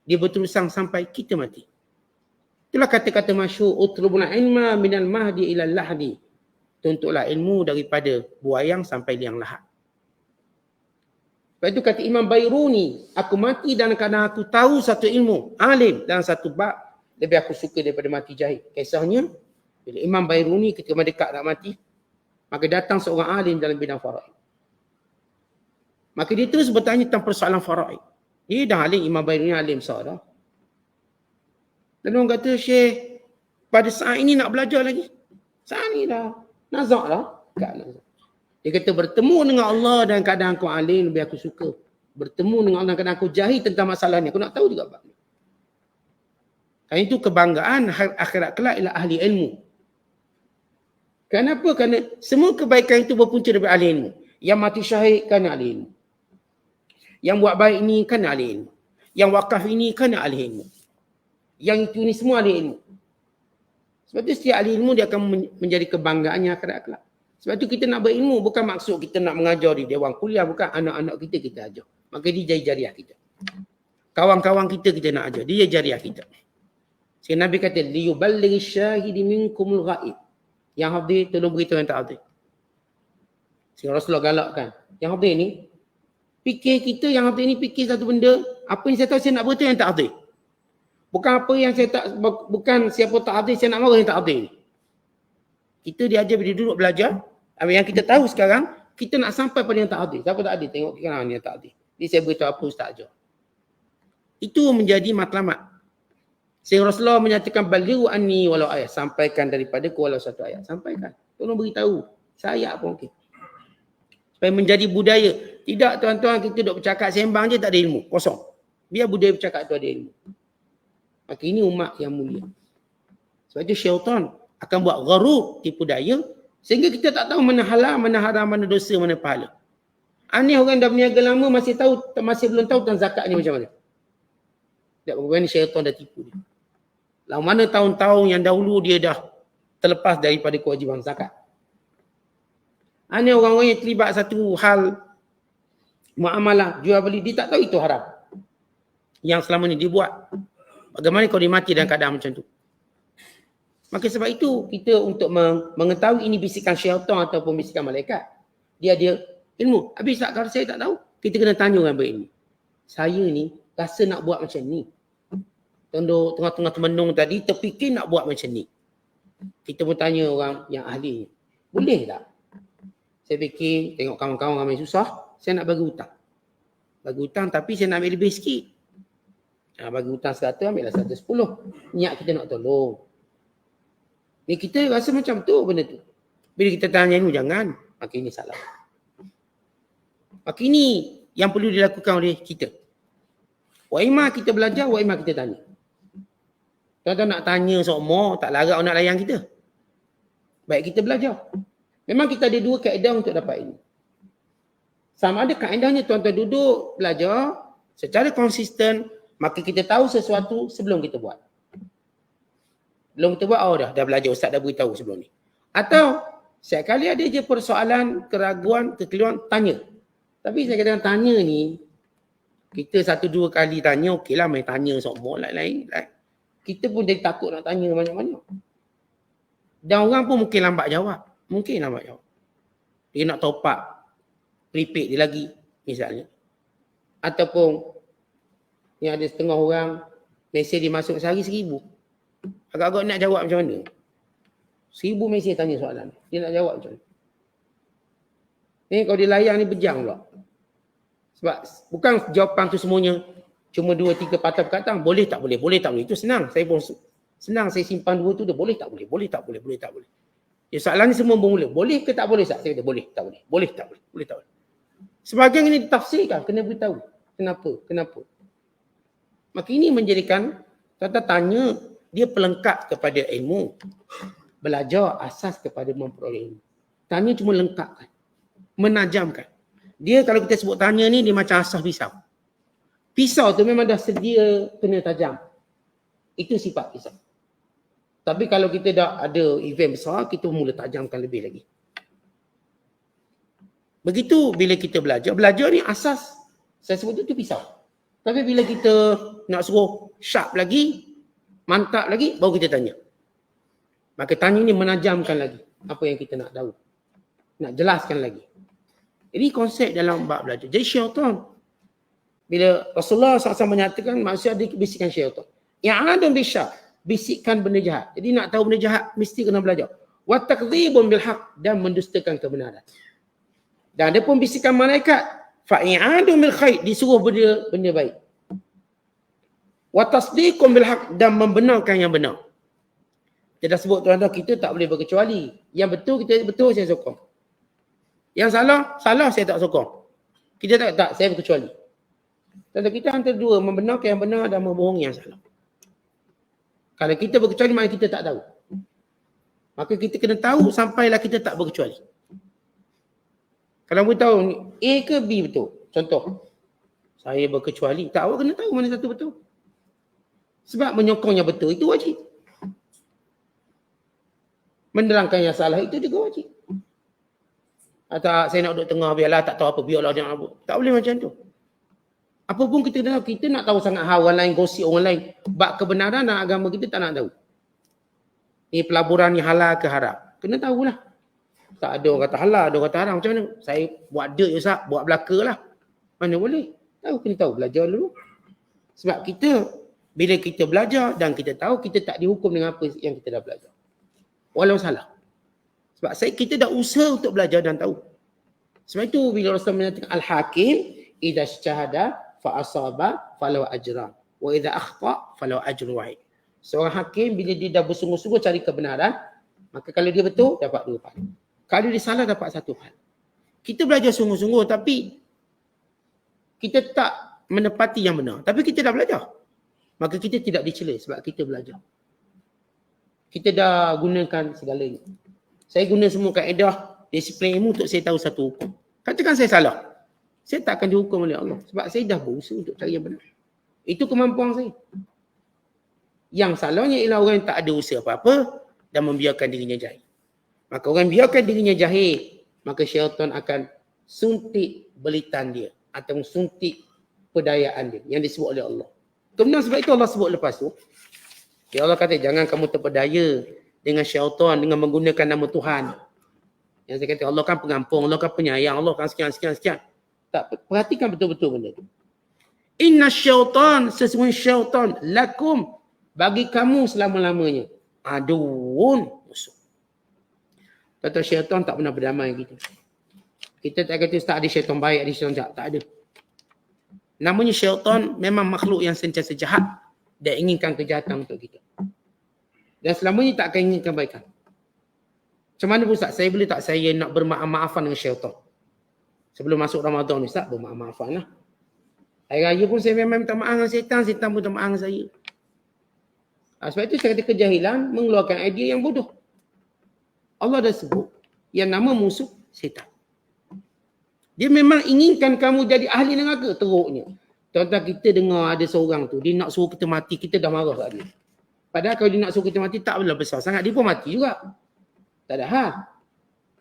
Dia berterusan sampai kita mati. Itulah kata-kata masyhur, utlubul ilma minal mahdi ilal lahdi. Tuntutlah ilmu daripada buayang sampai liang lahat. Lepas itu kata Imam Bairuni, aku mati dalam keadaan aku tahu satu ilmu, alim dalam satu bab, lebih aku suka daripada mati jahil. Kisahnya, bila Imam Bairuni ketika mendekat nak mati, maka datang seorang alim dalam bidang faraid. Maka dia terus bertanya tentang persoalan faraid. Dia dah alim, Imam Bairuni alim besar dah. Dan orang kata, Syekh, pada saat ini nak belajar lagi. Sani dah. Nazak dah. Dia kata bertemu dengan Allah dalam keadaan aku alim lebih aku suka. Bertemu dengan Allah dalam keadaan aku jahil tentang masalah ni. Aku nak tahu juga bab ni. Kan itu kebanggaan akhirat kelak ialah ahli ilmu. Kenapa? Kerana semua kebaikan itu berpunca daripada ahli ilmu. Yang mati syahid kerana ahli ilmu. Yang buat baik ini kerana ahli ilmu. Yang wakaf ini kerana ahli ilmu. Yang itu ni semua ahli ilmu. Sebab itu setiap ahli ilmu dia akan menjadi kebanggaannya akhirat kelak. Sebab itu kita nak berilmu bukan maksud kita nak mengajar di dewan kuliah, bukan anak-anak kita ajar. Maka dia jadi jariah kita. Kawan-kawan kita nak ajar, dia jariah kita. Sehingga Nabi kata liyuballighi syahidi minkumul ghaib. Yang hadir tolong beritahu yang tak hadir. Sehingga Rasulullah galakkan. Yang hadir ni fikir kita yang hadir ni fikir satu benda, apa yang saya tahu saya nak beritahu yang tak hadir. Bukan apa yang saya tak, bukan siapa tak hadir saya nak marah yang tak hadir ni. Kita diajar bila duduk belajar, apa yang kita tahu sekarang, kita nak sampai pada yang tak hadir. Siapa tak hadir? Tengok sekarang yang tak hadir. Jadi saya beritahu apa ustaz ajar. Itu menjadi matlamat. Sehingga Rasulullah menyatakan balighu anni walau ayat. Sampaikan daripada ku walau satu ayat. Sampaikan. Tolong beritahu. Saya pun okey. Supaya menjadi budaya. Tidak tuan-tuan kita duduk bercakap sembang je tak ada ilmu. Kosong. Biar budaya bercakap tu ada ilmu. Maka ini umat yang mulia. Sebab itu syaitan akan buat gharur, tipu daya. Sehingga kita tak tahu mana halal, mana haram, mana dosa, mana pahala. Ni orang dah berniaga lama masih belum tahu tentang zakat ni macam mana. Tak berapa ni syaitan dah tipu dia. Lalu mana tahun-tahun yang dahulu dia dah terlepas daripada kewajiban zakat. Ini orang-orang yang terlibat satu hal muamalah, jual beli, dia tak tahu itu haram. Yang selama ni dia buat. Bagaimana kalau dia mati dalam keadaan macam tu? Maka sebab itu kita untuk mengetahui ini bisikan syaitan ataupun bisikan malaikat. Dia ada ilmu. Habis tak, kalau saya tak tahu, kita kena tanya orang berilmu. Saya ni rasa nak buat macam ni. Tengah-tengah termenung tadi terfikir nak buat macam ni. Kita pun tanya orang yang ahli. Boleh tak? Saya fikir tengok kawan-kawan ramai susah, saya nak bagi hutang. Bagi hutang tapi saya nak ambil lebih sikit. Bagi hutang 100 ambillah 110. Niat kita nak tolong. Ni kita rasa macam tu benda tu. Bila kita tanya ni jangan, maka ini salah. Maka ini yang perlu dilakukan oleh kita. Wa imma kita belajar, wa imma kita tanya. Tuan-tuan nak tanya semua, tak larat nak layan kita. Baik kita belajar. Memang kita ada dua kaedah untuk dapat ini. Sama ada kaedahnya tuan-tuan duduk, belajar secara konsisten, maka kita tahu sesuatu sebelum kita buat. Belum kita buat, dah belajar, ustaz dah beritahu sebelum ni. Atau, setiap kali ada je persoalan, keraguan, kekeliruan, tanya. Tapi saya katakan tanya ni, kita 1-2 kali tanya, okeylah main tanya semua lain-lain. Kita pun jadi takut nak tanya banyak-banyak. Dan orang pun mungkin lambat jawab. Mungkin lambat jawab. Dia nak top up prepaid dia lagi, misalnya. Ataupun yang ada setengah orang, mesej dia masuk sehari 1,000. Agak-agak nak jawab macam mana? 1,000 mesej tanya soalan. Dia nak jawab macam mana? Ni kalau dia layan ni bejang pula. Sebab bukan jawapan tu semuanya cuma 2-3 patah perkataan. Boleh tak boleh, boleh tak boleh. Itu senang. Saya pun senang saya simpan 2 tu dah. Boleh tak boleh, boleh tak boleh, boleh tak boleh. Ya, soalan ni semua bermula. Boleh ke tak boleh? Saya kata boleh tak boleh, boleh tak boleh, boleh tak boleh. Sebahagian ini ditafsirkan, kena beritahu. Kenapa? Maka ini menjadikan tata tanya dia pelengkap kepada ilmu. Belajar asas kepada memperoleh ilmu. Tanya cuma lengkapkan. Menajamkan. Dia kalau kita sebut tanya ni dia macam asas pisau. Pisau tu memang dah sedia kena tajam. Itu sifat pisau. Tapi kalau kita dah ada event besar, kita mula tajamkan lebih lagi. Begitu bila kita belajar. Belajar ni asas. Saya sebut itu pisau. Tapi bila kita nak suruh sharp lagi, mantap lagi, baru kita tanya. Maka tanya ni menajamkan lagi apa yang kita nak tahu. Nak jelaskan lagi. Ini konsep dalam bab belajar. Jadi syaitan. Bila Rasulullah SAW menyatakan manusia ada bisikan syaitan. Yang ada bisyar. Bisikkan benda jahat. Jadi nak tahu benda jahat, mesti kena belajar. Wa takdzibun bil haq, dan mendustakan kebenaran. Dan ada pun bisikan malaikat. Fa'i'adu bil khair, disuruh benda baik. Wa tasdiqun bil haq, dan membenarkan yang benar. Dia dah sebut tuan-tuan, kita tak boleh berkecuali. Yang betul, kita betul, saya sokong. Yang salah, saya tak sokong. Kita tak, saya berkecuali. Tuan-tuan, kita antara dua, membenarkan yang benar dan membohongi yang salah. Kalau kita berkecuali, maknanya kita tak tahu. Maka kita kena tahu sampailah kita tak berkecuali. Kalau kita tahu A ke B betul. Contoh, saya berkecuali. Tak, awak kena tahu mana satu betul. Sebab menyokong yang betul itu wajib. Menerangkan yang salah itu juga wajib. Tak, saya nak duduk tengah, biarlah tak tahu apa, biarlah dia nak apa. Tak boleh macam tu. Apa pun kita tahu, kita nak tahu sangat hal orang lain, gosip orang lain. Bab kebenaran dan agama kita tak nak tahu. Ni pelaburan ni halal ke haram. Kena tahulah. Tak ada orang kata halal, ada orang kata haram. Macam mana? Saya buat dirt je Ustaz, buat belaka lah. Mana boleh? Kena tahu, belajar dulu. Sebab kita, bila kita belajar dan kita tahu, kita tak dihukum dengan apa yang kita dah belajar. Walau salah. Sebab kita dah usaha untuk belajar dan tahu. Sebab itu bila Rasulullah menyatakan al-hakim idza syahada fa asaba falau ajran wa idza akhta falau ajrun wahid. Seorang hakim bila dia dah bersungguh-sungguh cari kebenaran, maka kalau dia betul dapat 2 pahala. Kalau dia salah dapat 1 pahala. Kita belajar sungguh-sungguh tapi kita tak menepati yang benar. Tapi kita dah belajar. Maka kita tidak dicela sebab kita belajar. Kita dah gunakan segalanya. Saya guna semua kaedah disiplin ilmu untuk saya tahu satu hukum. Katakan saya salah. Saya tak akan dihukum oleh Allah. Sebab saya dah berusaha untuk cari yang benar. Itu kemampuan saya. Yang salahnya ialah orang yang tak ada usaha apa-apa dan membiarkan dirinya jahil. Maka orang biarkan dirinya jahil, maka syaitan akan suntik belitan dia atau suntik pedayaan dia yang disebut oleh Allah. Kemudian sebab itu Allah sebut lepas tu, ya Allah kata jangan kamu terpedaya dengan syaitan dengan menggunakan nama Tuhan. Yang saya kata Allah kan pengampun, Allah kan penyayang, Allah kan sekian. Tak, perhatikan betul-betul benda tu. Inna syaitan, sesungguhnya syaitan lakum, bagi kamu selama-lamanya aduun, musuh. Kata syaitan tak pernah berdamai kita. Kita tak kata tak ada syaitan baik, ada syaitan jahat. Tak ada. Namanya syaitan memang makhluk yang sentiasa jahat dan inginkan kejahatan untuk kita. Dan selamanya tak akan inginkan kebaikan. Macam mana pun Ustaz, saya boleh tak saya nak bermaaf-maafan dengan syaitan? Sebelum masuk Ramadan Ustaz, bermaaf-maafan lah. Hari raya pun saya memang minta maaf dengan syaitan pun minta maaf dengan saya. Sebab itu saya kata kejahilan mengeluarkan idea yang bodoh. Allah dah sebut yang nama musuh syaitan. Dia memang inginkan kamu jadi ahli neraka, teruknya. Tuan-tuan, kita dengar ada seorang tu, dia nak suruh kita mati, kita dah marah kat dia. Padahal kalau dia nak suruh kita mati, tak boleh besar sangat, dia pun mati juga. Tak ada hal.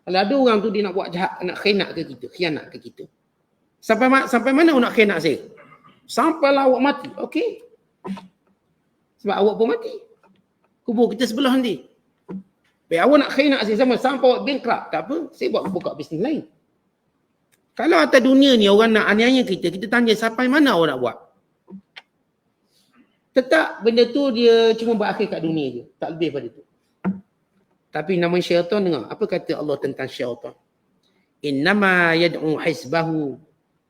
Kalau ada orang tu dia nak buat jahat, nak khianat ke kita. Sampai mana awak nak khianat saya? Sampailah awak mati, okey. Sebab awak pun mati. Kubur kita sebelah nanti. Baik, awak nak khianat saya sampai awak bankrupt, tak apa, saya buka bisnes lain. Kalau atas dunia ni orang nak aniaya kita tanya sampai mana awak nak buat? Tetap benda tu dia cuma berakhir kat dunia je. Tak lebih pada tu. Tapi nama syaitan dengar. Apa kata Allah tentang syaitan? Innama yad'u hisbahu.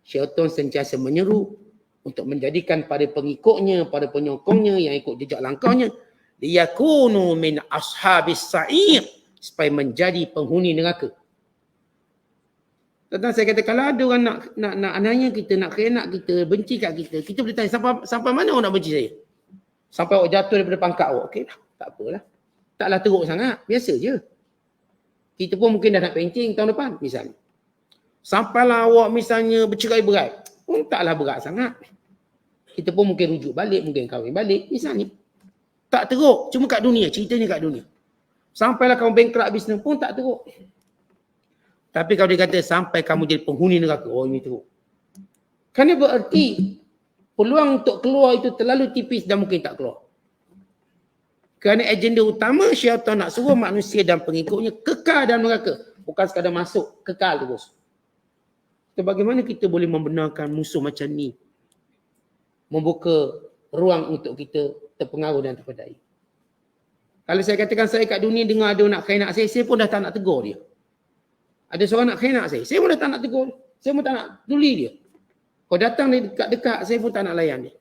Syaitan sentiasa menyeru untuk menjadikan pada pengikutnya, pada penyokongnya yang ikut jejak langkahnya. Liyakunu min ashabis sa'ir. Supaya menjadi penghuni neraka. Tentang saya kata kalau ada orang nak ananya kita, nak khianat kita, benci kat kita, kita boleh tanya sampai mana orang nak benci saya? Sampai awak jatuh daripada pangkat awak. Okey lah, tak apalah. Taklah teruk sangat, biasa je. Kita pun mungkin dah nak pencing tahun depan misalnya. Sampailah awak misalnya bercerai berat, pun taklah berat sangat. Kita pun mungkin rujuk balik, mungkin kahwin balik misalnya. Tak teruk, cuma kat dunia, ceritanya kat dunia. Sampailah kamu bankrupt bisnes pun tak teruk. Tapi kalau dia kata sampai kamu jadi penghuni neraka, oh ini teruk. Kerana bererti peluang untuk keluar itu terlalu tipis dan mungkin tak keluar. Kerana agenda utama syaitan nak suruh manusia dan pengikutnya kekal dalam neraka. Bukan sekadar masuk, kekal terus. So, bagaimana kita boleh membenarkan musuh macam ni? Membuka ruang untuk kita terpengaruh dan terpedaya. Kalau saya katakan saya kat dunia dengar ada orang nak khianat saya pun dah tak nak tegur dia. Ada seorang nak khianat saya pun dah tak nak tegur. Saya pun tak nak peduli dia. Kalau datang dia dekat-dekat, saya pun tak nak layan dia.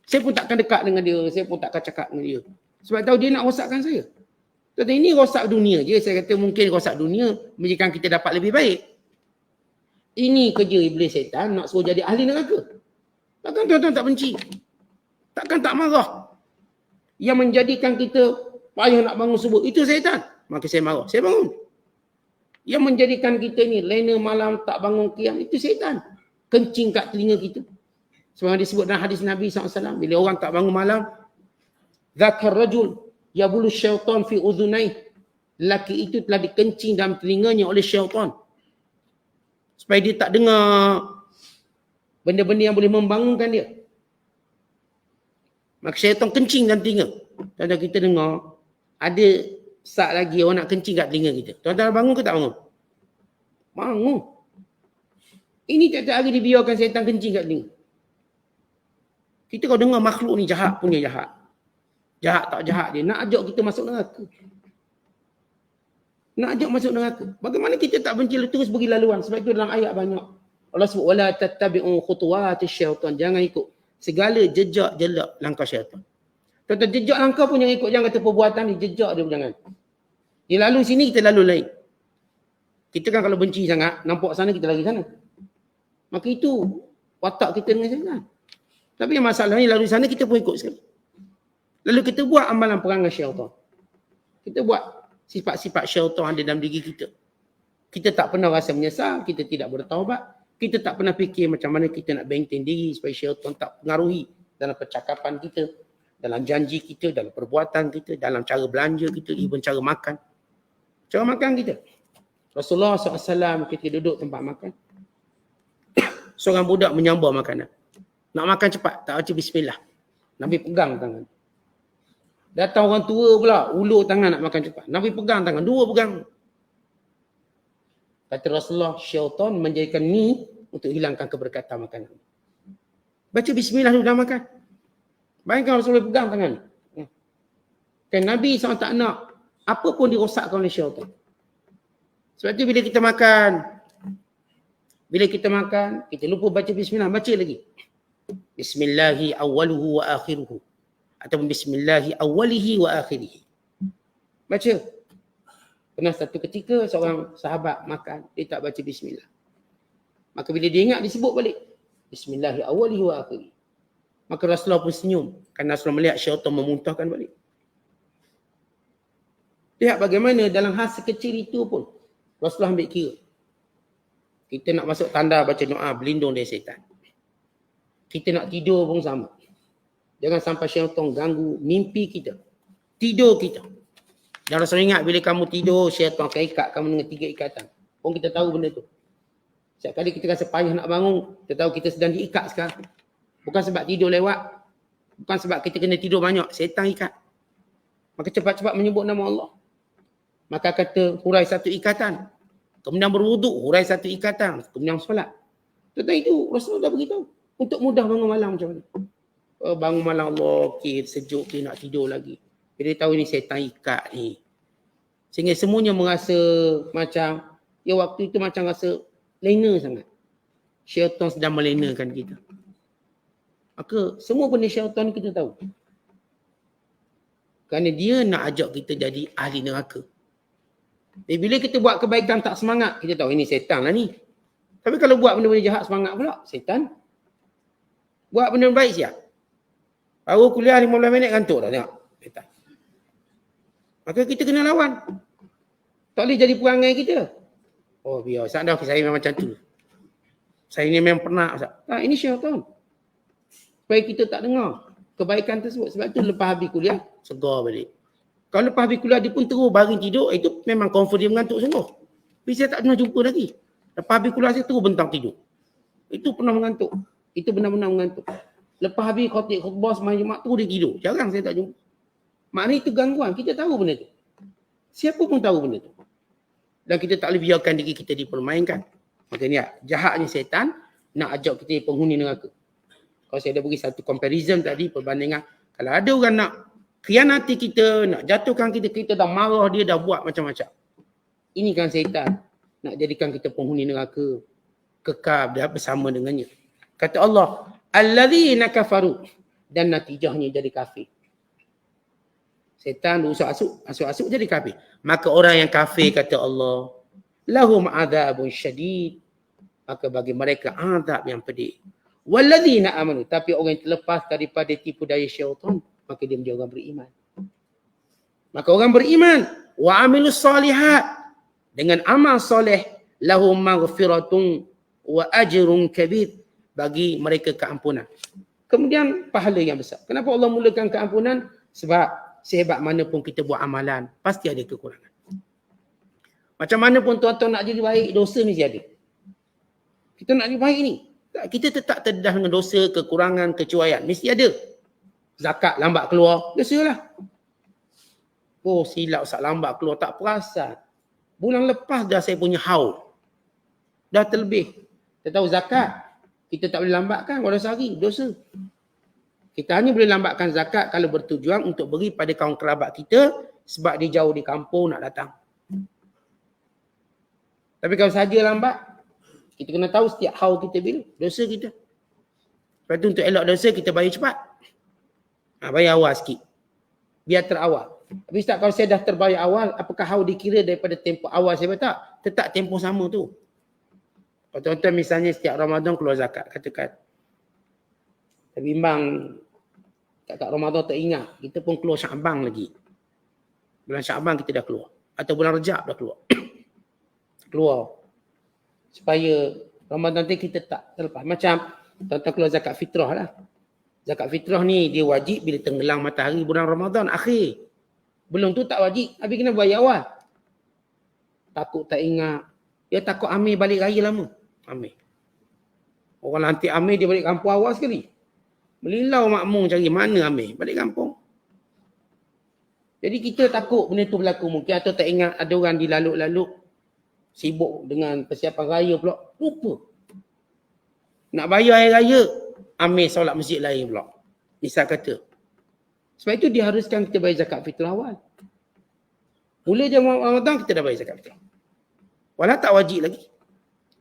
Saya pun takkan dekat dengan dia, saya pun takkan cakap dengan dia. Sebab tahu dia nak rosakkan saya. Tetapi ini rosak dunia je. Saya kata mungkin rosak dunia menjadikan kita dapat lebih baik. Ini kerja iblis syaitan nak suruh jadi ahli neraka. Takkan tuan-tuan tak benci? Takkan tak marah? Yang menjadikan kita payah nak bangun subuh, itu syaitan. Maka saya marah. Saya bangun. Yang menjadikan kita ni lena malam tak bangun qiyam, itu syaitan. Kencing kat telinga kita. Sebagaimana disebut dalam hadis Nabi SAW. Bila orang tak bangun malam, Zakar rajul yabulu syaitan fi udhunai. Lelaki itu telah dikencing dalam telinganya oleh syaitan. Supaya dia tak dengar benda-benda yang boleh membangunkan dia. Maka syaitan kencing dalam telinga. Tuan-tuan kita dengar, ada saat lagi orang nak kencing kat telinga kita. Tuan-tuan bangun ke tak bangun? Bangun. Ini tiap-tiap hari dibiarkan syaitan kencing kat telinga. Kita kalau dengar makhluk ni jahat punya jahat. Jahat tak jahat dia. Nak ajak kita masuk neraka. Nak ajak masuk neraka. Bagaimana kita tak benci terus bagi laluan. Sebab itu dalam ayat banyak. Allah sebut, wala tattabi'u khutuwati syaitan. Jangan ikut segala jejak jelak langkah syaitan. Tuan-tuan, jejak langkah pun jangan ikut. Jangan kata perbuatan ni, jejak dia pun jangan. Dia lalu sini, kita lalu lain. Kita kan kalau benci sangat, nampak sana, kita lari sana. Maka itu watak kita dengan syaitan. Tapi yang masalahnya lalu sana, kita pun ikut sekali. Lalu kita buat amalan perangai syaitan. Kita buat sifat-sifat syaitan ada dalam diri kita. Kita tak pernah rasa menyesal, kita tidak bertaubat. Kita tak pernah fikir macam mana kita nak benteng diri supaya syaitan tak pengaruhi dalam percakapan kita, dalam janji kita, dalam perbuatan kita, dalam cara belanja kita, even cara makan. Cara makan kita. Rasulullah SAW ketika duduk tempat makan, seorang budak menyambar makanan. Nak makan cepat, tak baca bismillah. Nabi pegang tangan. Datang orang tua pula, ulur tangan nak makan cepat. Nabi pegang tangan, dua pegang. Kata Rasulullah, syaitan menjadikan ni untuk hilangkan keberkatan makanan. Baca bismillah dulu dah makan. Bayangkan Rasulullah pegang tangan. Dan Nabi SAW tak nak apa pun dirosakkan oleh syaitan. Sebab tu bila kita makan, kita lupa baca bismillah, baca lagi. Bismillahi awwaluhu wa akhiruhu. Ataupun bismillahi awwalihi wa akhirihi. Baca. Pernah satu ketika seorang sahabat makan, dia tak baca bismillah. Maka bila dia ingat, disebut balik. Bismillahi awwalihi wa akhirihi. Maka Rasulullah pun senyum. Kerana Rasulullah melihat syaitan memuntahkan balik. Lihat bagaimana dalam hal sekecil itu pun Rasulullah ambil kira. Kita nak masuk tanda baca doa berlindung dari syaitan. Kita nak tidur pun sama. Jangan sampai syaitan ganggu mimpi kita. Tidur kita. Dan Rasulullah ingat bila kamu tidur, syaitan akan ikat kamu dengan 3 ikatan. Pun kita tahu benda tu. Setiap kali kita rasa payah nak bangun, kita tahu kita sedang diikat sekarang. Bukan sebab tidur lewat. Bukan sebab kita kena tidur banyak. Syaitan ikat. Maka cepat-cepat menyebut nama Allah. Maka kata hurai 1 ikatan. Kemudian berwuduk, hurai 1 ikatan. Kemudian solat. Tentang itu Rasulullah dah beritahu. Untuk mudah bangun malam macam mana. Bangun malam Allah, okay, sejuk, okay, nak tidur lagi. Bila dia tahu ni syaitan ikat ni. Sehingga semuanya merasa macam, ya waktu itu macam rasa lena sangat. Syaitan sedang melenakan kita. Maka semua benda syaitan kita tahu. Kerana dia nak ajak kita jadi ahli neraka. Jadi bila kita buat kebaikan tak semangat, kita tahu ini syaitan lah ni. Tapi kalau buat benda-benda jahat semangat pula, syaitan. Buat benda baik siap. Baru kuliah 15 minit kantuk dah tengok. Syaitan. Maka kita kena lawan. Tak boleh jadi perangai kita. Oh biar, Ustaz dah saya memang macam tu. Saya ni memang pernah. Ini syaitan. Supaya kita tak dengar kebaikan tersebut. Sebab tu lepas habis kuliah, segar balik. Kalau lepas habis kuliah dia pun terus baring tidur, itu memang confirm dia mengantuk sungguh. Tapi saya tak pernah jumpa lagi. Lepas habis kuliah saya terus bentang tidur. Itu pernah mengantuk. Itu benar-benar mengantuk. Lepas habis khutbah semalam Jumaat tu dia tidur. Jarang saya tak jumpa. Maknanya itu gangguan. Kita tahu benda tu. Siapa pun tahu benda tu. Dan kita tak boleh biarkan diri kita dipermainkan. Makanya jahatnya syaitan nak ajak kita penghuni neraka. Kalau saya dah beri satu comparison tadi, perbandingan. Kalau ada orang nak khianati kita, nak jatuhkan kita, kita dah marah dia, dah buat macam-macam. Ini kan syaitan. Nak jadikan kita penghuni neraka. Kekal bersama dengannya. Kata Allah, alladzina kafaru, dan natijahnya jadi kafir. Setan asuk-asuk jadi kafir. Maka orang yang kafir kata Allah, lahum adzabun syadid. Maka bagi mereka azab yang pedih. Walladzina amanu, tapi orang yang terlepas daripada tipu daya syaitan, maka dia menjadi orang beriman. Maka orang beriman wa amilus solihat, dengan amal soleh, lahum maghfiratun wa ajrun kabir, bagi mereka keampunan. Kemudian pahala yang besar. Kenapa Allah mulakan keampunan? Sebab sehebat mana pun kita buat amalan, pasti ada kekurangan. Macam mana pun tuan-tuan nak jadi baik, dosa mesti ada. Kita nak jadi baik ni, kita tetap terdedah dengan dosa, kekurangan, kecuaian. Mesti ada. Zakat lambat keluar, dosa lah. Oh, silap Ustaz, lambat keluar, tak perasan. Bulan lepas dah saya punya haul. Dah terlebih. Kita tahu zakat, kita tak boleh lambatkan walau sehari, dosa. Kita hanya boleh lambatkan zakat kalau bertujuan untuk beri pada kaum kerabat kita sebab dia jauh di kampung nak datang. Tapi kalau saja lambat, kita kena tahu setiap haul kita bila, dosa kita. Lepas tu untuk elak dosa, kita bayar cepat. Bayar awal sikit. Biar terawal. Tapi Ustaz, kalau saya dah terbayar awal, apakah haul dikira daripada tempoh awal saya tak? Tetap tempoh sama tu. Kalau tuan-tuan misalnya setiap Ramadan keluar zakat, katakan. Bimbang kat Ramadan tak ingat, kita pun keluar Syaban lagi. Bulan Syaban kita dah keluar. Atau bulan Rejab dah keluar. Keluar. Supaya Ramadan tu kita tak terlepas. Macam tuan-tuan keluar zakat fitrah lah. Zakat fitrah ni dia wajib bila tenggelam matahari bulan Ramadan akhir. Belum tu tak wajib. Habis kena bayar awal. Takut tak ingat. Dia takut Amir balik raya lama. Amir. Orang lantik Amir dia balik kampung awal sekali. Melilau makmum cari mana Amir balik kampung. Jadi kita takut benda tu berlaku mungkin, atau tak ingat ada orang dilaluk-laluk sibuk dengan persiapan raya pula, lupa. Nak bayar hari raya, Amir solat masjid lain pula. Misal kata. Sebab itu diharuskan kita bayar zakat fitrah awal. Mula je Ramadan kita dah bayar zakat fitrah. Walau tak wajib lagi.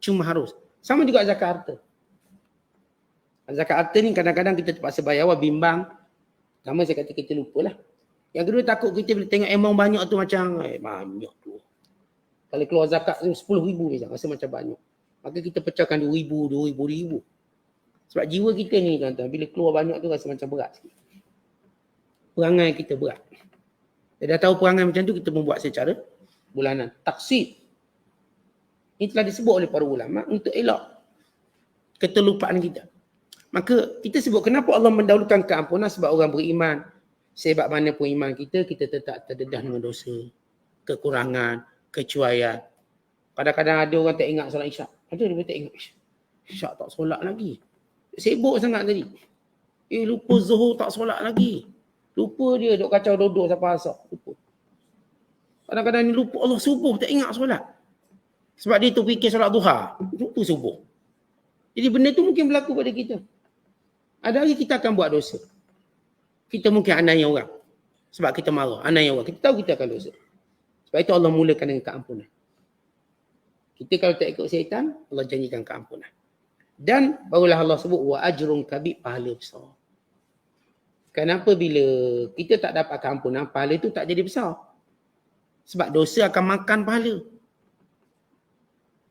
Cuma harus. Sama juga zakat harta. Zakat harta ni kadang-kadang kita terpaksa bayar awal, bimbang. Sama saya kata kita lupalah. Yang kedua takut kita bila tengok amount banyak tu macam banyak tu. Kalau keluar zakat 10,000 misalnya, rasa macam banyak. Maka kita pecahkan 2,000. Sebab jiwa kita ni tuan-tuan, bila keluar banyak tu rasa macam berat sikit. Perangai kita berat. Dia dah tahu perangai macam tu, kita membuat secara bulanan. Taksir. Ini telah disebut oleh para ulama untuk elak keterlupaan kita. Maka kita sebut kenapa Allah mendahulukan keampunan, sebab orang beriman. Sebab mana pun iman kita, kita tetap terdedah dengan dosa, kekurangan, kecuaian. Kadang-kadang ada orang tak ingat solat isyak. Ada dia tak ingat isyak. Isyak tak solat lagi. Sibuk sangat tadi. Lupa zuhur tak solat lagi. Lupa dia duk kacau duduk sampai asar. Lupa. Kadang-kadang ni lupa Allah subuh tak ingat solat. Sebab dia tu fikir solat duha. Lupa subuh. Jadi benda tu mungkin berlaku pada kita. Ada hari kita akan buat dosa. Kita mungkin aniaya orang. Sebab kita marah. Aniaya orang. Kita tahu kita akan dosa. Sebab itu Allah mulakan dengan keampunan. Kita kalau tak ikut syaitan, Allah janjikan keampunan. Dan barulah Allah sebut wa ajrun kabir, pahala besar. Kenapa bila kita tak dapat keampunan, pahala itu tak jadi besar? Sebab dosa akan makan pahala.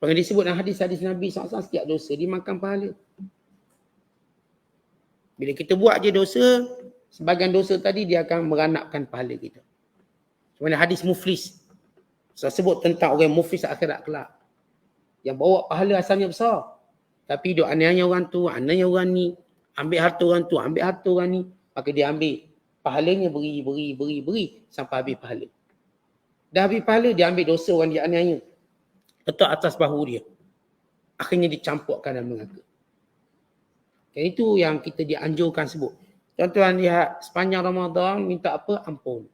Yang disebut dalam hadis-hadis Nabi SAW, setiap dosa dimakan pahala. Bila kita buat je dosa, sebagian dosa tadi dia akan meranapkan pahala kita. Sebenarnya hadis muflis. Saya sebut tentang orang muflis akhirat kelak. Yang bawa pahala asalnya besar. Tapi dia aniaya orang tu, aniaya orang ni. Ambil harta orang tu, ambil harta orang ni. Maka dia ambil pahalanya, beri. Sampai habis pahala. Dah habis pahala, dia ambil dosa orang dia aniaya. Letak atas bahu dia. Akhirnya dicampurkan dalam neraka. Itu yang kita dianjurkan sebut. Tuan-tuan lihat sepanjang Ramadan minta apa? Ampun.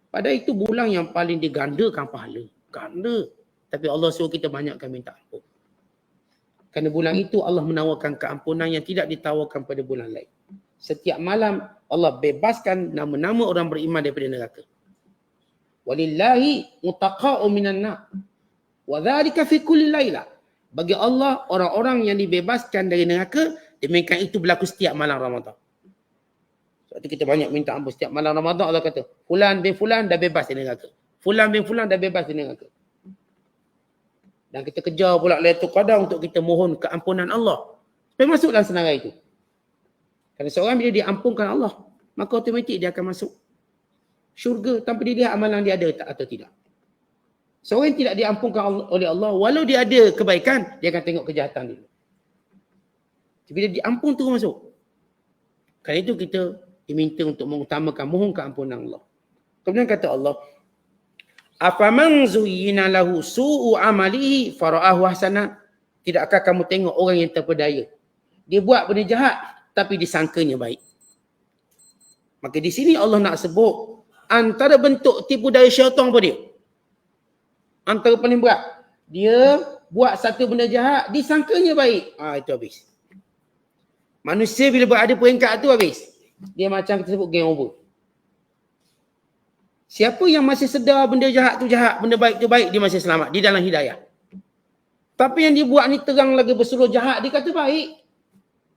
Padahal itu bulan yang paling digandakan pahala. Ganda. Tapi Allah suruh kita banyakkan minta ampun. Kerana bulan itu Allah menawarkan keampunan yang tidak ditawarkan pada bulan lain. Setiap malam Allah bebaskan nama-nama orang beriman daripada neraka. Walillahi mutaqa'u minan nar. Wa dzalika fi kulli lailah. Bagi Allah orang-orang yang dibebaskan dari neraka, demikian itu berlaku setiap malam Ramadan. Sebab tu kita banyak minta ampun. Setiap malam Ramadan Allah kata, Fulan bin Fulan dah bebas dari neraka. Fulan bin Fulan dah bebas dari neraka. Dan kita kejar pula Lailatul Qadar untuk kita mohon keampunan Allah. Supaya masuk dalam senarai itu. Kerana seorang bila diampunkan Allah, maka automatik dia akan masuk syurga tanpa dilihat amalan dia ada atau tidak. Seorang yang tidak diampunkan oleh Allah, walau dia ada kebaikan, dia akan tengok kejahatan dia. Bila diampun terus masuk. Kerana itu kita diminta untuk mengutamakan mohon keampunan Allah. Kemudian kata Allah, afaman zuyyina lahu su'u amalihi fara'ahu hasanah. Tidakkah kamu tengok orang yang terpedaya? Dia buat benda jahat tapi disangkanya baik. Maka di sini Allah nak sebut antara bentuk tipu daya syaitan apa dia? Antara paling berat. Dia buat satu benda jahat disangkanya baik. Itu habis. Manusia bila berada peringkat tu habis. Dia macam kita sebut game over. Siapa yang masih sedar benda jahat tu jahat, benda baik tu baik, dia masih selamat. Di dalam hidayah. Tapi yang dia buat ni terang lagi bersuruh jahat, dia kata baik.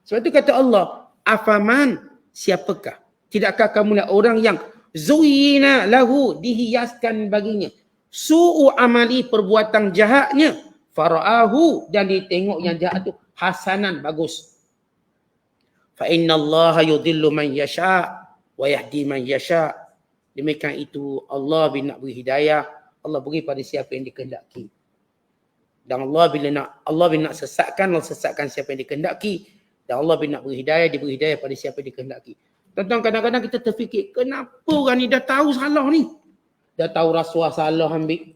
Sebab tu kata Allah, afaman, siapakah? Tidakkah kamu lihat orang yang zuyyina lahu, dihiaskan baginya. Su'u amali, perbuatan jahatnya. Fara'ahu, dan dia tengok yang jahat tu hasanan, bagus. Fa inna Allah yudhillu man yasha wa yahdi man yasha. Demikian itu Allah bila nak beri hidayah, Allah beri pada siapa yang dikehendaki. Dan Allah bila nak sesatkan, Allah sesatkan siapa yang dikehendaki. Dan Allah bila nak beri hidayah, dia beri hidayah pada siapa yang dikehendaki. Tentang kadang-kadang kita terfikir, kenapa orang ni dah tahu salah ni? Dah tahu rasuah salah ambil.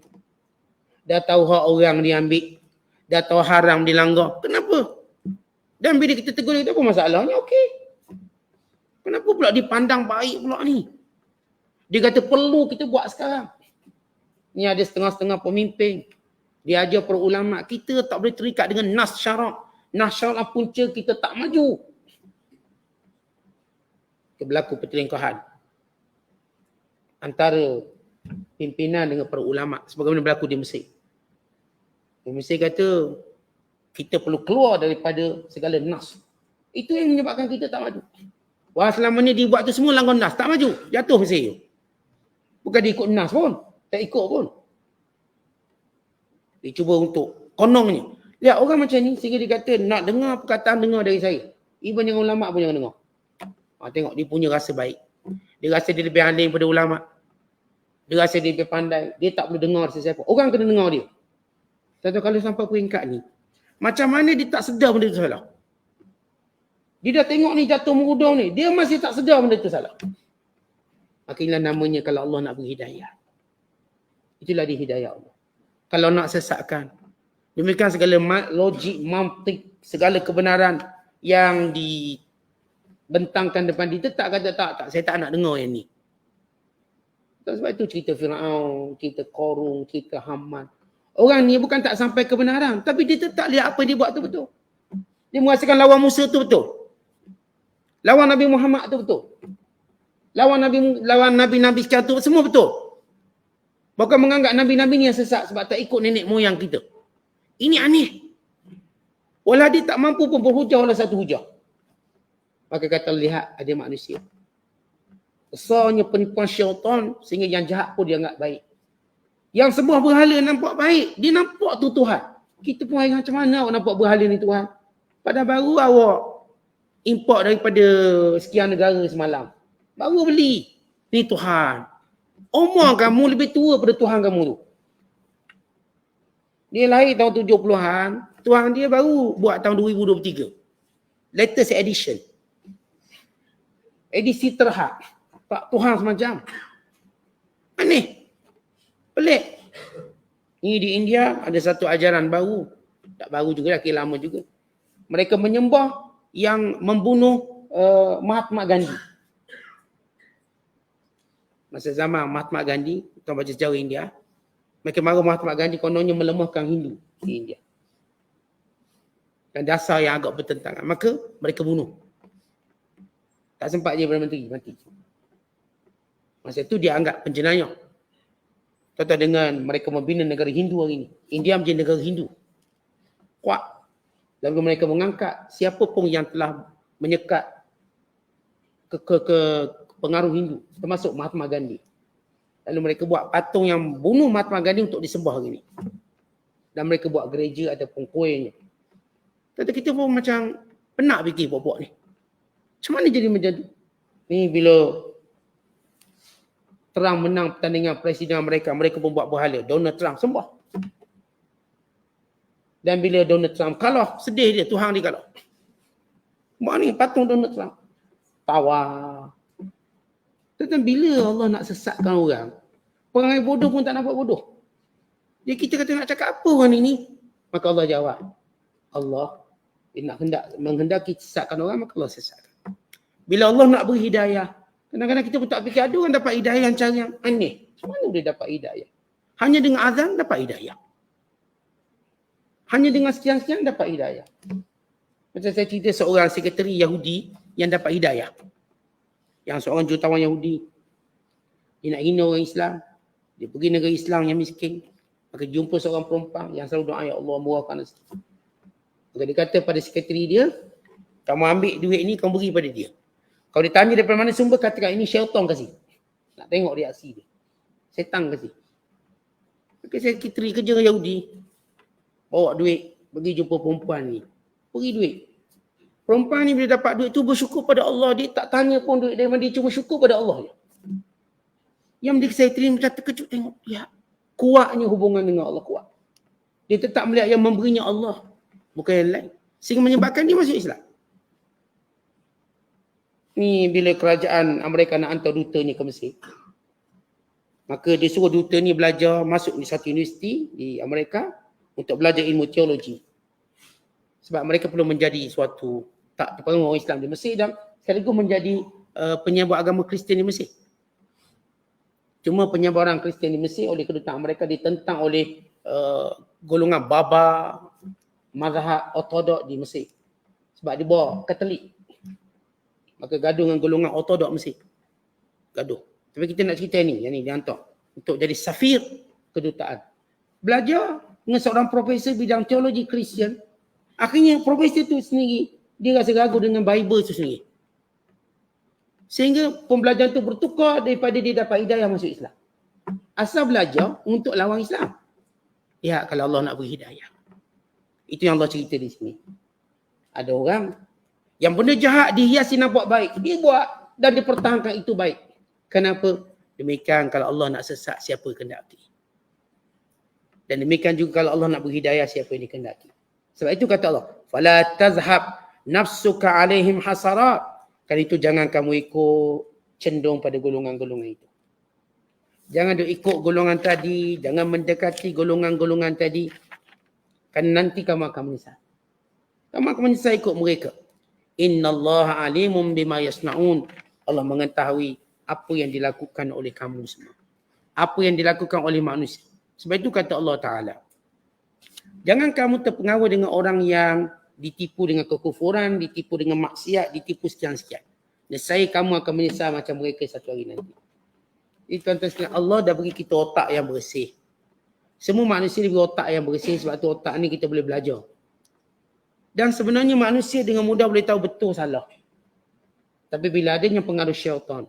Dah tahu hak orang dia ambil. Dah tahu haram dilanggar. Kenapa? Dan bila kita tegur dia, apa masalahnya? Okey. Kenapa pula dipandang baik pula ni? Dia kata perlu kita buat sekarang. Ni ada setengah-setengah pemimpin. Dia ajar para ulama, kita tak boleh terikat dengan nas syarak. Nas syarak punca kita tak maju. Berlaku pertelingkahan antara pimpinan dengan para ulama. Sebagaimana berlaku di Mesir. Di Mesir kata, kita perlu keluar daripada segala nas. Itu yang menyebabkan kita tak maju. Wah, selama ni dibuat tu semua langgar nas. Tak maju. Jatuh Mesir. Bukan dia ikut nas pun. Tak ikut pun. Dia cuba untuk konongnya. Lihat orang macam ni sehingga dia kata nak dengar perkataan dengar dari saya. Even yang ulama pun jangan dengar. Tengok dia punya rasa baik. Dia rasa dia lebih alim daripada ulama. Dia rasa dia lebih pandai. Dia tak perlu dengar sesiapa. Orang kena dengar dia. Tentu kalau sampai peringkat ni. Macam mana dia tak sedar benda tu salah. Dia dah tengok ni jatuh merudung ni. Dia masih tak sedar benda tu salah. Maka inilah namanya kalau Allah nak beri hidayah. Itulah dia hidayah Allah. Kalau nak sesatkan. Demikian segala logik, mantik, segala kebenaran yang dibentangkan depan dia. Tak kata tak. Saya tak nak dengar yang ni. Sebab itu cerita Firaun, cerita Qarun, cerita Haman. Orang ni bukan tak sampai kebenaran. Tapi dia tetap lihat apa yang dia buat tu betul. Dia merasakan lawan Musa tu betul. Lawan Nabi Muhammad tu betul. Lawan Nabi-Nabi sekarang tu semua betul. Bahkan menganggap Nabi-Nabi ni yang sesat sebab tak ikut nenek moyang kita. Ini aneh. Walau dia tak mampu pun berhujah oleh satu hujah. Maka kata lihat ada manusia. Besarnya penipuan syaitan sehingga yang jahat pun dia anggap baik. Yang sebuah berhala nampak baik. Dia nampak tu Tuhan. Kita pun macam mana awak nampak berhala ni Tuhan? Padahal baru awak import daripada sekian negara semalam. Baru beli. Ni Tuhan. Umur kamu lebih tua pada Tuhan kamu tu. Dia lahir tahun 70-an. Tuhan dia baru buat tahun 2023. Latest edition. Edisi terhad. Pak Tuhan semacam. Aneh. Pelik. Ini di India ada satu ajaran baru. Tak baru juga, kira lama juga. Mereka menyembah yang membunuh Mahatma Gandhi. Masa zaman Mahatma Gandhi, tuan baca sejarah India, mereka marah Mahatma Gandhi kononnya melemahkan Hindu di India. Dan dasar yang agak bertentangan. Maka mereka bunuh. Tak sempat dia Perdana Menteri, mati. Masa itu dia anggap penjenayah. Contoh dengan mereka membina negara Hindu hari ini. India menjadi negara Hindu. Kuat. Lalu mereka mengangkat siapa pun yang telah menyekat pengaruh Hindu, termasuk Mahatma Gandhi. Lalu mereka buat patung yang bunuh Mahatma Gandhi untuk disembah hari ni. Dan mereka buat gereja ataupun kuihnya. Tapi kita pun macam penat fikir buat-buat ni. Macam mana jadi macam tu? Ni bila Trump menang pertandingan Presiden Amerika, mereka pun buat berhala. Donald Trump sembah. Dan bila Donald Trump kalah, sedih dia, Tuhan dia kalah. Buat ni patung Donald Trump. Tawa. Tentang bila Allah nak sesatkan orang, perangai bodoh pun tak nampak bodoh. Jadi kita kata nak cakap apa orang ini? Maka Allah jawab. Allah dia nak menghendaki sesatkan orang, maka Allah sesatkan. Bila Allah nak beri hidayah, kadang-kadang kita pun tak fikir ada orang dapat hidayah yang cara yang aneh. Macam mana dia dapat hidayah? Hanya dengan azan dapat hidayah. Hanya dengan sekian-sekian dapat hidayah. Macam saya cerita seorang sekretari Yahudi yang dapat hidayah. Yang seorang jutawan Yahudi. Dia nak hina orang Islam. Dia pergi negeri Islam yang miskin. Maka jumpa seorang perempuan yang selalu doa, Ya Allah murahkan rezeki. Maka dia kata pada sekretari dia, kamu ambil duit ni, kamu beri pada dia. Kalau dia tanya daripada mana sumber, katakan ini syaitan kasih. Nak tengok reaksi dia. Setan kasih. Maka sekretari kerja Yahudi. Bawa duit, pergi jumpa perempuan ni. Beri duit. Perempuan ni bila dapat duit tu bersyukur pada Allah. Dia tak tanya pun duit dari mana, dia cuma syukur pada Allah je. Yang dia sekretari macam terkejut tengok. Ya, kuatnya hubungan dengan Allah, kuat. Dia tetap melihat yang memberinya Allah. Bukan yang lain. Sehingga menyebabkan dia masuk Islam. Ni bila kerajaan Amerika nak hantar dutanya ke Mesir. Maka dia suruh duta ni belajar, masuk di satu universiti di Amerika untuk belajar ilmu teologi. Sebab mereka perlu menjadi suatu tak terpengaruh orang Islam di Mesir dan sekaligus menjadi penyebar agama Kristian di Mesir. Cuma penyebaran Kristian di Mesir oleh kedutaan mereka ditentang oleh golongan Baba, mazhab Ortodok di Mesir. Sebab dia bawa Katolik. Maka gaduh dengan golongan Ortodok Mesir. Gaduh. Tapi kita nak cerita ni, yang ni dia hantar untuk jadi safir kedutaan. Belajar dengan seorang profesor bidang teologi Kristian. Akhirnya profesor tu sendiri, dia rasa ragu dengan Bible tu sendiri. Sehingga pembelajaran tu bertukar daripada dia dapat hidayah masuk Islam. Asal belajar untuk lawan Islam. Ya, kalau Allah nak beri hidayah. Itu yang Allah cerita di sini. Ada orang yang benda jahat dihiasi nampak baik. Dia buat dan dia pertahankan itu baik. Kenapa? Demikian kalau Allah nak sesat siapa kehendaki. Dan demikian juga kalau Allah nak beri hidayah siapa yang dikehendaki. Sebab itu kata Allah, fala tazhab nafsuka alaihim hasarat. Kan itu jangan kamu ikut cenderung pada golongan-golongan itu. Jangan duk ikut golongan tadi, jangan mendekati golongan-golongan tadi. Kan nanti kamu akan menyesal. Kamu akan menyesal ikut mereka. Innallaha alimun bima yasnaun. Allah mengetahui apa yang dilakukan oleh kamu semua. Apa yang dilakukan oleh manusia. Sebab itu kata Allah Ta'ala. Jangan kamu terpengaruh dengan orang yang ditipu dengan kekufuran, ditipu dengan maksiat, ditipu sekian-sekian. Nescaya kamu akan menyesal macam mereka satu hari nanti. Jadi tuan-tuan sekalian, Allah dah beri kita otak yang bersih. Semua manusia diberi otak yang bersih, sebab tu otak ni kita boleh belajar. Dan sebenarnya manusia dengan mudah boleh tahu betul salah. Tapi bila adanya pengaruh syaitan,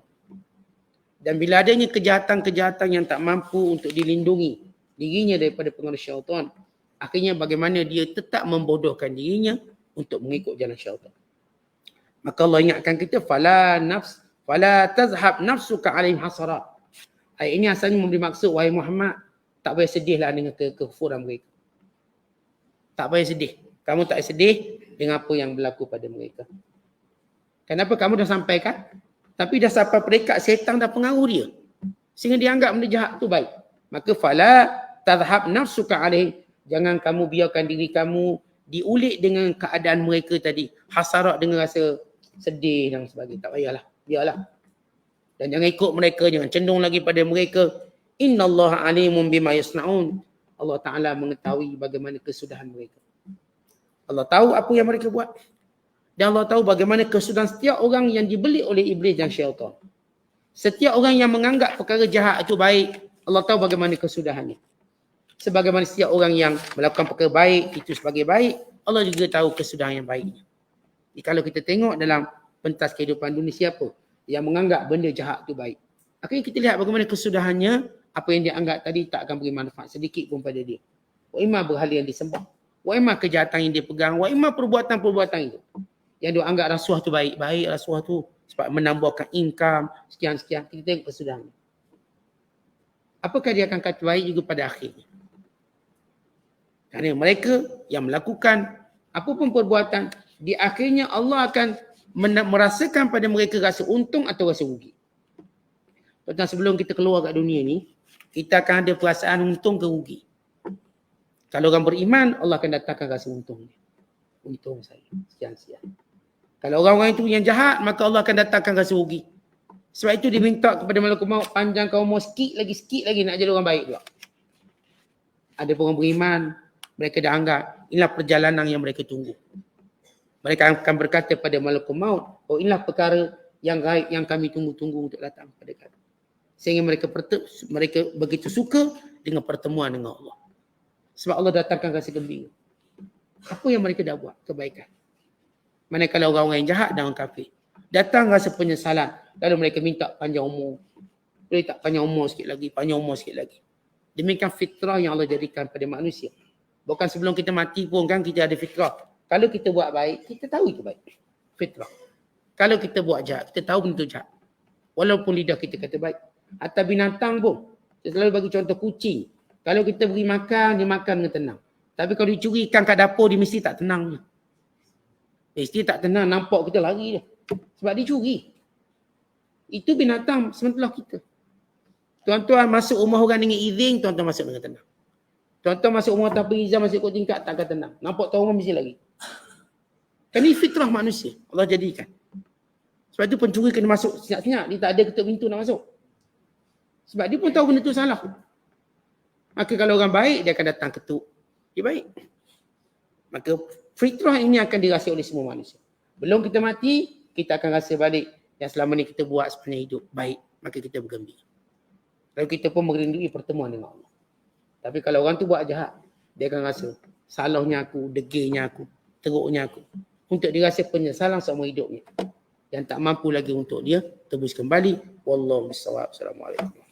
dan bila adanya kejahatan-kejahatan yang tak mampu untuk dilindungi dirinya daripada pengaruh syaitan, akhirnya bagaimana dia tetap membodohkan dirinya untuk mengikut jalan syaitan. Maka Allah ingatkan kita, fala tazhab nafsuka alaihim hasarat. Ayat ini asalnya memberi maksud, wahai Muhammad, tak payah sedihlah dengan kekufuran mereka. Tak payah sedih. Kamu tak payah sedih dengan apa yang berlaku pada mereka. Kenapa? Kamu dah sampaikan, tapi dah sampai peringkat setan dah pengaruh dia. Sehingga dia anggap benda jahat tu baik. Maka fala tazhab nafsuka alaihim. Jangan kamu biarkan diri kamu diulik dengan keadaan mereka tadi. Hasarat dengan rasa sedih dan sebagainya. Tak payahlah. Biarlah. Dan jangan ikut mereka. Jangan cenderung lagi pada mereka. Innallaha alimun bima yasnaun. Allah Ta'ala mengetahui bagaimana kesudahan mereka. Allah tahu apa yang mereka buat. Dan Allah tahu bagaimana kesudahan setiap orang yang dibeli oleh iblis dan syaitan. Setiap orang yang menganggap perkara jahat itu baik, Allah tahu bagaimana kesudahannya. Sebagaimana setiap orang yang melakukan perkara baik itu sebagai baik, Allah juga tahu kesudahan yang baiknya. Jadi kalau kita tengok dalam pentas kehidupan dunia, siapa yang menganggap benda jahat tu baik. Akhirnya kita lihat bagaimana kesudahannya, apa yang dia anggap tadi tak akan beri manfaat sedikit pun pada dia. Wa imma berhala yang disembah, wa imma kejahatan yang dia pegang, wa imma perbuatan-perbuatan itu. Yang dia anggap rasuah tu baik. Baik rasuah tu sebab menambahkan income, sekian-sekian. Kita tengok kesudahannya. Apakah dia akan kata baik juga pada akhirnya? Kerana mereka yang melakukan apapun perbuatan, di akhirnya Allah akan merasakan pada mereka rasa untung atau rasa rugi. Tentang sebelum kita keluar kat dunia ni, kita akan ada perasaan untung ke rugi. Kalau orang beriman, Allah akan datangkan rasa untung dia. Untung saya, sekian-sekian. Kalau orang-orang itu yang jahat, maka Allah akan datangkan rasa rugi. Sebab itu dia minta kepada malaikat maut, panjangkan umur sikit lagi nak jadi orang baik pula. Ada orang beriman, mereka dah anggap inilah perjalanan yang mereka tunggu. Mereka akan berkata pada malaikat maut, oh inilah perkara yang gaib yang kami tunggu-tunggu untuk datang pada kami. Sehingga mereka begitu suka dengan pertemuan dengan Allah. Sebab Allah datangkan rasa gembira. Apa yang mereka dah buat? Kebaikan. Manakala orang-orang yang jahat dan orang kafir, datang rasa penyesalan. Lalu mereka minta panjang umur. Boleh tak panjang umur sikit lagi, panjang umur sikit lagi. Demikian fitrah yang Allah jadikan pada manusia. Bukan sebelum kita mati pun kan kita ada fitrah. Kalau kita buat baik, kita tahu itu baik. Fitrah. Kalau kita buat jahat, kita tahu benda itu jahat. Walaupun lidah kita kata baik. Atau binatang pun. Saya selalu bagi contoh kucing. Kalau kita beri makan, dia makan dengan tenang. Tapi kalau dicuri ikan kat dapur, dia mesti tak tenang. Mesti tak tenang, nampak kita lari dia. Sebab dia curi. Itu binatang sementara kita. Tuan-tuan masuk rumah orang dengan izin, tuan-tuan masuk dengan tenang. Tuan-tuan masuk rumah tanpa izin, masuk ikut tingkat, takkan tenang. Nampak tahu orang mesti lagi. Ini fitrah manusia. Allah jadikan. Sebab itu pencuri kena masuk senyap-senyap. Dia tak ada ketuk pintu nak masuk. Sebab dia pun tahu benda tu salah. Maka kalau orang baik, dia akan datang ketuk. Dia baik. Maka fitrah ini akan dirasa oleh semua manusia. Belum kita mati, kita akan rasa balik yang selama ni kita buat sepanjang hidup. Baik, maka kita bergembira. Lalu kita pun merindui pertemuan dengan Allah. Tapi kalau orang tu buat jahat, dia akan rasa salahnya aku, degilnya aku, teruknya aku. Untuk dia rasa penyesalan seumur hidupnya. Yang tak mampu lagi untuk dia tebus kembali. Wallahu bissawab. Assalamualaikum.